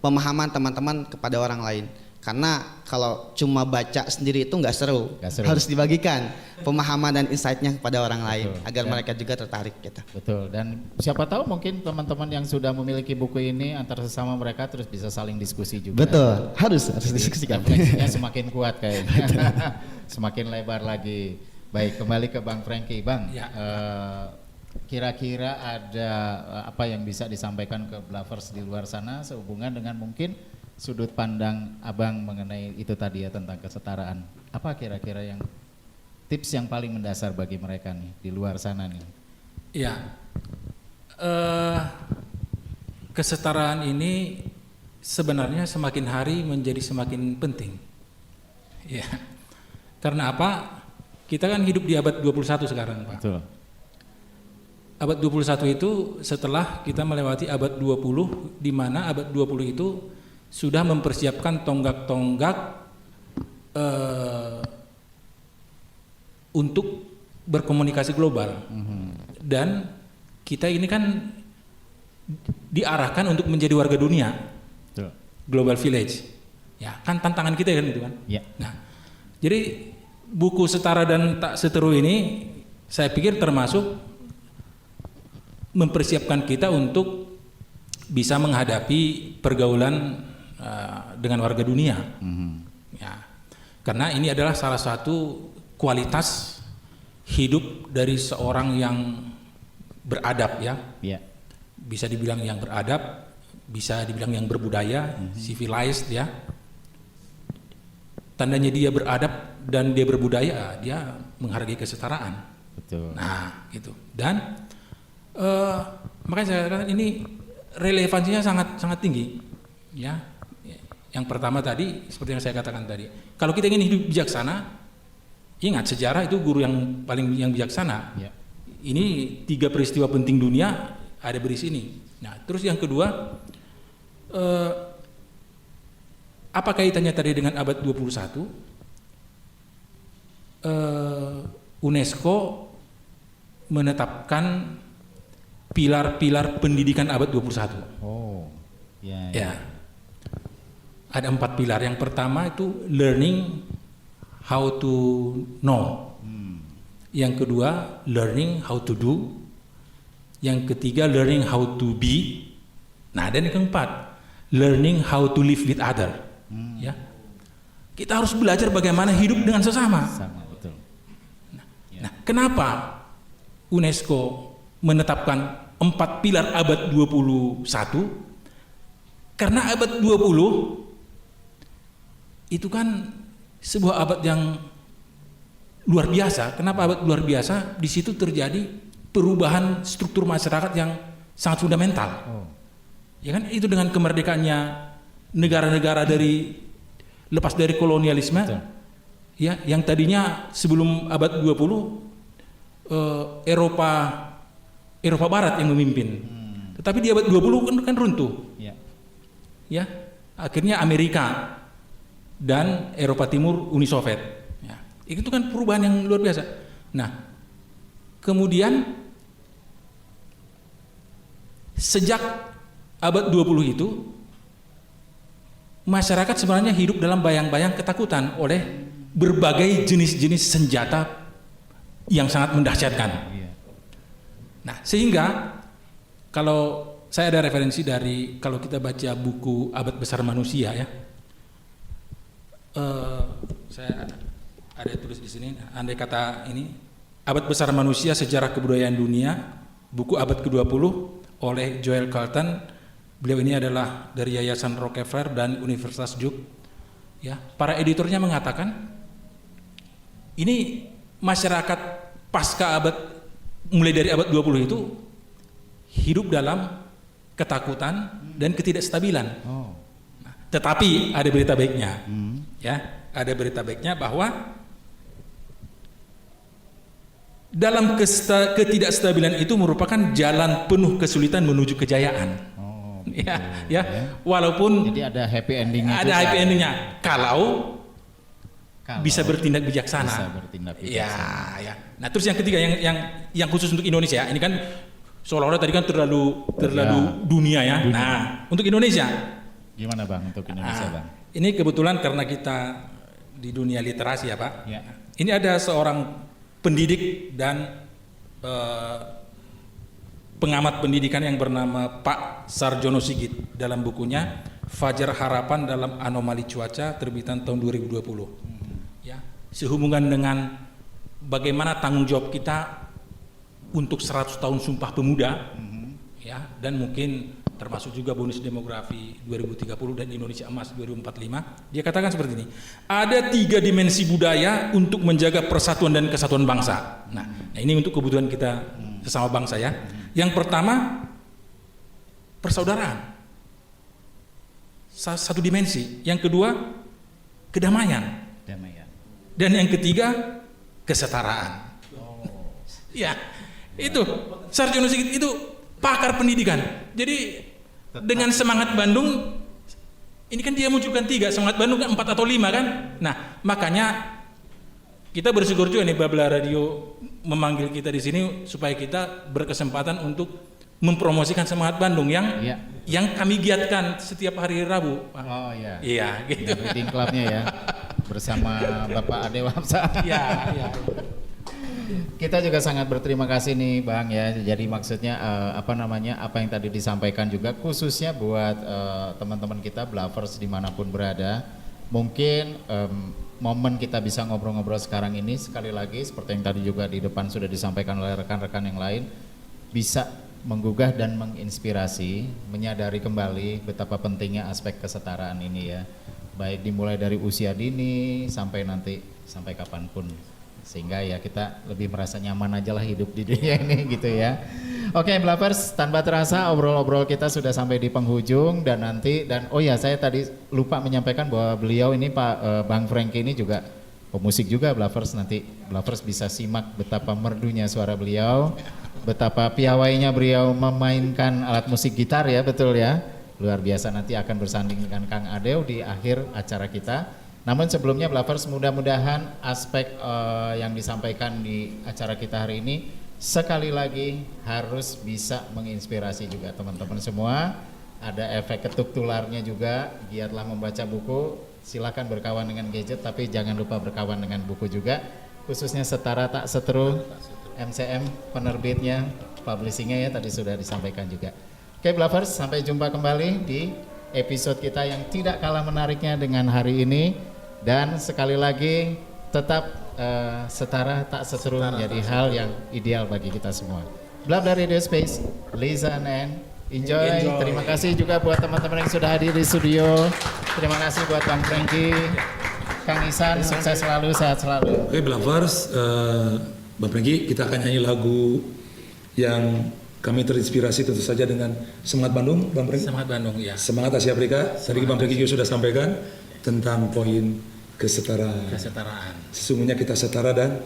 pemahaman teman-teman kepada orang lain. Karena kalau cuma baca sendiri itu nggak seru. Harus dibagikan pemahaman dan insight-nya kepada orang lain agar mereka juga tertarik gitu. Betul. Dan siapa tahu mungkin teman-teman yang sudah memiliki buku ini antar sesama mereka terus bisa saling diskusi juga. Betul. Harus diskusikan. Refleksinya semakin kuat kayaknya. Semakin lebar lagi. Baik, kembali ke Bang Franky. Bang, kira-kira ada apa yang bisa disampaikan ke Blavers di luar sana sehubungan dengan mungkin sudut pandang Abang mengenai itu tadi ya, tentang kesetaraan. Apa kira-kira yang tips yang paling mendasar bagi mereka nih di luar sana nih? Ya, kesetaraan ini sebenarnya semakin hari menjadi semakin penting. Ya, karena apa? Kita kan hidup di abad 21 sekarang, Pak. Betul. Abad 21 itu setelah kita melewati abad 20, di mana abad 20 itu sudah mempersiapkan tonggak-tonggak untuk berkomunikasi global. Dan kita ini kan diarahkan untuk menjadi warga dunia. Betul. Global village. Ya, kan tantangan kita kan itu kan. Ya. Nah, jadi buku Setara dan Tak Seteru ini saya pikir termasuk mempersiapkan kita untuk bisa menghadapi pergaulan dengan warga dunia. Ya, karena ini adalah salah satu kualitas hidup dari seorang yang beradab ya. Bisa dibilang yang beradab, bisa dibilang yang berbudaya, civilized ya. Tandanya dia beradab dan dia berbudaya, dia menghargai kesetaraan. Betul. Nah, gitu. Dan makanya saya katakan ini relevansinya sangat tinggi. Ya. Yang pertama tadi seperti yang saya katakan tadi, kalau kita ingin hidup bijaksana, ingat sejarah itu guru yang paling bijaksana. Ya. Ini 3 peristiwa penting dunia ada di sini. Nah, terus yang kedua, apa kaitannya tadi dengan abad 21? UNESCO menetapkan pilar-pilar pendidikan abad 21. Oh, ya. Ada 4 pilar. Yang pertama itu learning how to know. Yang kedua learning how to do. Yang ketiga learning how to be. Nah, dan yang keempat learning how to live with other. Ya, kita harus belajar bagaimana hidup dengan sesama. Betul. Nah, kenapa UNESCO menetapkan 4 pilar abad 21? Karena abad 20 itu kan sebuah abad yang luar biasa. Kenapa abad luar biasa? Di situ terjadi perubahan struktur masyarakat yang sangat fundamental. Ya kan, itu dengan kemerdekaannya negara-negara lepas dari kolonialisme. Betul. ya, yang tadinya sebelum abad 20 Eropa Barat yang memimpin. Tetapi di abad 20 kan runtuh. Ya, akhirnya Amerika dan Eropa Timur Uni Soviet. Ya, itu kan perubahan yang luar biasa. Nah, kemudian sejak abad 20 itu masyarakat sebenarnya hidup dalam bayang-bayang ketakutan oleh berbagai jenis-jenis senjata yang sangat mendahsyatkan. Nah, sehingga kalau saya ada referensi dari kalau kita baca buku Abad Besar Manusia ya, saya ada tulis di sini. Andai kata ini Abad Besar Manusia Sejarah Kebudayaan Dunia, buku abad ke-20 oleh Joel Carlton. Beliau ini adalah dari Yayasan Rockefeller dan Universitas Duke. Ya, para editornya mengatakan ini masyarakat pasca abad mulai dari abad 20 itu hidup dalam ketakutan dan ketidakstabilan. Nah, tetapi ada berita baiknya. Ya, ada berita baiknya bahwa dalam ketidakstabilan itu merupakan jalan penuh kesulitan menuju kejayaan. Ya, walaupun jadi ada happy endingnya. Ada happy endingnya kalau bisa bertindak bijaksana. Ya. Nah, terus yang ketiga yang khusus untuk Indonesia, ini kan seolah-olah tadi kan terlalu dunia ya. Nah, untuk Indonesia gimana Bang untuk Indonesia Bang? Ini kebetulan karena kita di dunia literasi ya Pak. Ya. Ini ada seorang pendidik dan pengamat pendidikan yang bernama Pak Sarjono Sigit dalam bukunya Fajar Harapan dalam Anomali Cuaca terbitan tahun 2020. Ya, sehubungan dengan bagaimana tanggung jawab kita untuk 100 tahun Sumpah Pemuda, ya, dan mungkin termasuk juga bonus demografi 2030 dan Indonesia Emas 2045. Dia katakan seperti ini, ada 3 dimensi budaya untuk menjaga persatuan dan kesatuan bangsa. Nah ini untuk kebutuhan kita sesama bangsa ya. Yang pertama persaudaraan, satu dimensi. Yang kedua kedamaian. Dan yang ketiga kesetaraan. Ya, itu Sarjono Sigit itu pakar pendidikan. Jadi dengan semangat Bandung ini kan dia munculkan 3, semangat Bandung kan 4 atau 5 kan. Nah, makanya kita bersyukur juga nih Babla Radio memanggil kita di sini supaya kita berkesempatan untuk mempromosikan semangat Bandung yang kami giatkan setiap hari Rabu. Oh iya. Iya, gitu. Reading Clubnya ya bersama Bapak Ade Wapsa. Iya. Kita juga sangat berterima kasih nih Bang ya. Jadi maksudnya apa yang tadi disampaikan juga khususnya buat teman-teman kita Blavers dimanapun berada. Mungkin momen kita bisa ngobrol-ngobrol sekarang ini sekali lagi seperti yang tadi juga di depan sudah disampaikan oleh rekan-rekan yang lain, bisa menggugah dan menginspirasi, menyadari kembali betapa pentingnya aspek kesetaraan ini ya. Baik dimulai dari usia dini sampai kapanpun. Sehingga ya kita lebih merasa nyaman aja lah hidup di dunia ini gitu ya. Oke Blavers, tanpa terasa obrol-obrol kita sudah sampai di penghujung dan saya tadi lupa menyampaikan bahwa beliau ini Pak Bang Franky ini juga pemusik juga Blavers. Nanti Blavers bisa simak betapa merdunya suara beliau, betapa piawainya beliau memainkan alat musik gitar ya, betul ya. Luar biasa, nanti akan bersanding dengan Kang Adeo di akhir acara kita. Namun sebelumnya Blavers, mudah-mudahan aspek yang disampaikan di acara kita hari ini sekali lagi harus bisa menginspirasi juga teman-teman semua. Ada efek ketuk tularnya juga, giatlah membaca buku, silakan berkawan dengan gadget tapi jangan lupa berkawan dengan buku juga. Khususnya Setara Tak Seteru, MCM penerbitnya, publishingnya ya tadi sudah disampaikan juga. Oke Blavers, sampai jumpa kembali di episode kita yang tidak kalah menariknya dengan hari ini. Dan sekali lagi tetap setara tak seteru menjadi hal yang ideal bagi kita semua. Blabla Radio Space, listen and enjoy. Terima kasih juga buat teman-teman yang sudah hadir di studio. Terima kasih buat Bang Franky, Kang Isan, sukses selalu, sehat selalu. Oke Blavers, Bang Franky, kita akan nyanyi lagu yang kami terinspirasi tentu saja dengan Semangat Bandung, Bang Franky. Semangat Bandung, ya. Semangat Asia Afrika. Tadi Bang Franky juga sudah sampaikan tentang poin kesetaraan. Sesungguhnya kita setara dan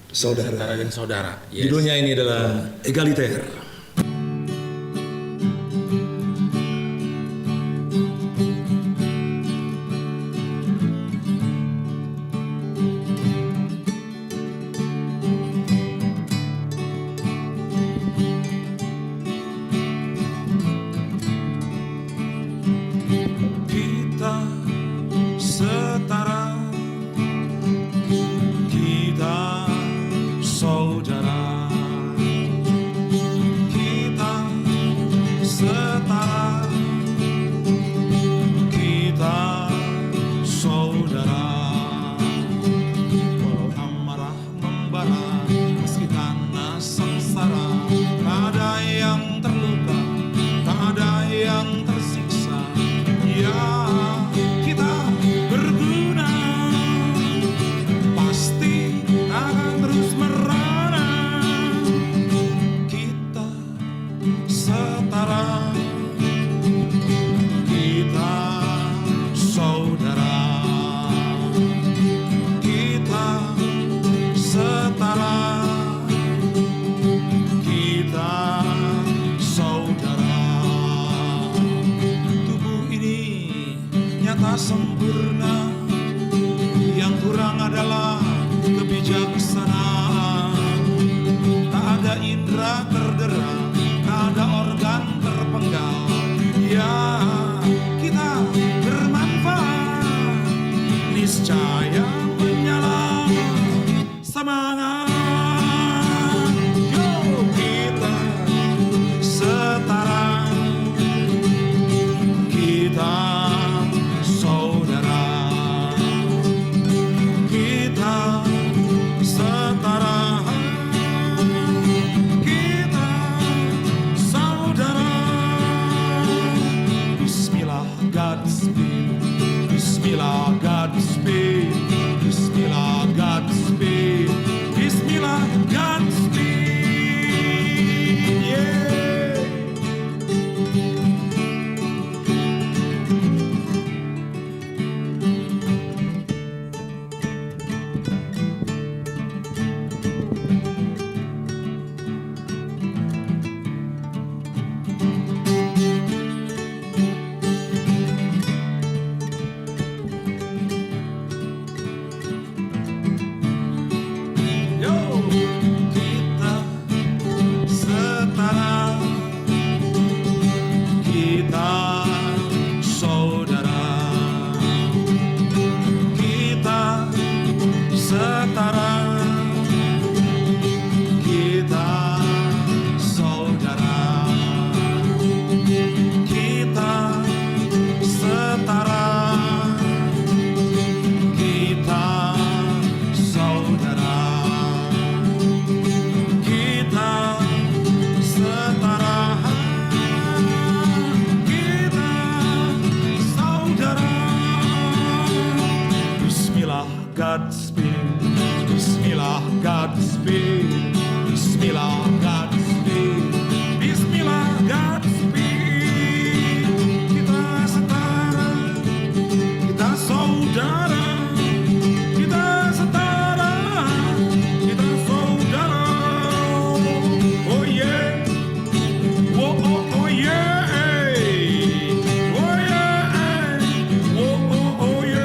saudara. Setara dan saudara. Yes. Judulnya ini adalah egaliter. Setara, kita saudara, kita setara, kita saudara. Walau amarah membara, meski tanah sengsara, tak ada yang terluka, tak ada yang tersiksa. Ya, kita berguna, pasti akan terus merana. Kita setara, kita saudara, kita setara, kita saudara. Tubuh ini nyata sempurna, yang kurang adalah kebijaksanaan. Tak ada indera terdera, tak ada organ terpenggal. Ya, kita bermanfaat, niscaya menyala semangat. Yo, kita setara, kita saudara, kita setara, kita saudara. Bismillah, Godspeed, Bismillah, Godspeed, Bismillah, Godspeed, Bismillah, Godspeed, yeah. Yo, kita setara, kita saudara, kita setara, kita saudara, kita setara, kita saudara, kita setara, kita saudara. Bismillah, Godspeed, Bismillah, Godspeed, Bismillah, Godspeed, Bismillah, Godspeed. Kita setara, kita saudara, kita setara, kita saudara. Oh yeah, oh oh oh yeah, oh yeah, oh oh oh yeah. Oh yeah.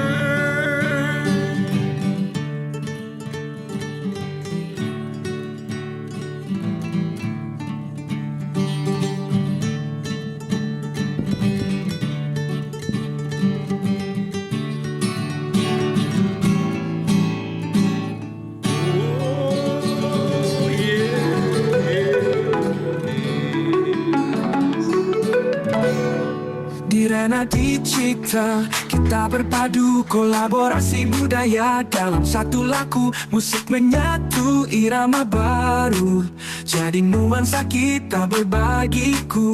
Di Renadi Cipta kita berpadu, kolaborasi budaya dalam satu laku. Musik menyatu irama baru, jadi nuansa kita berbagiku.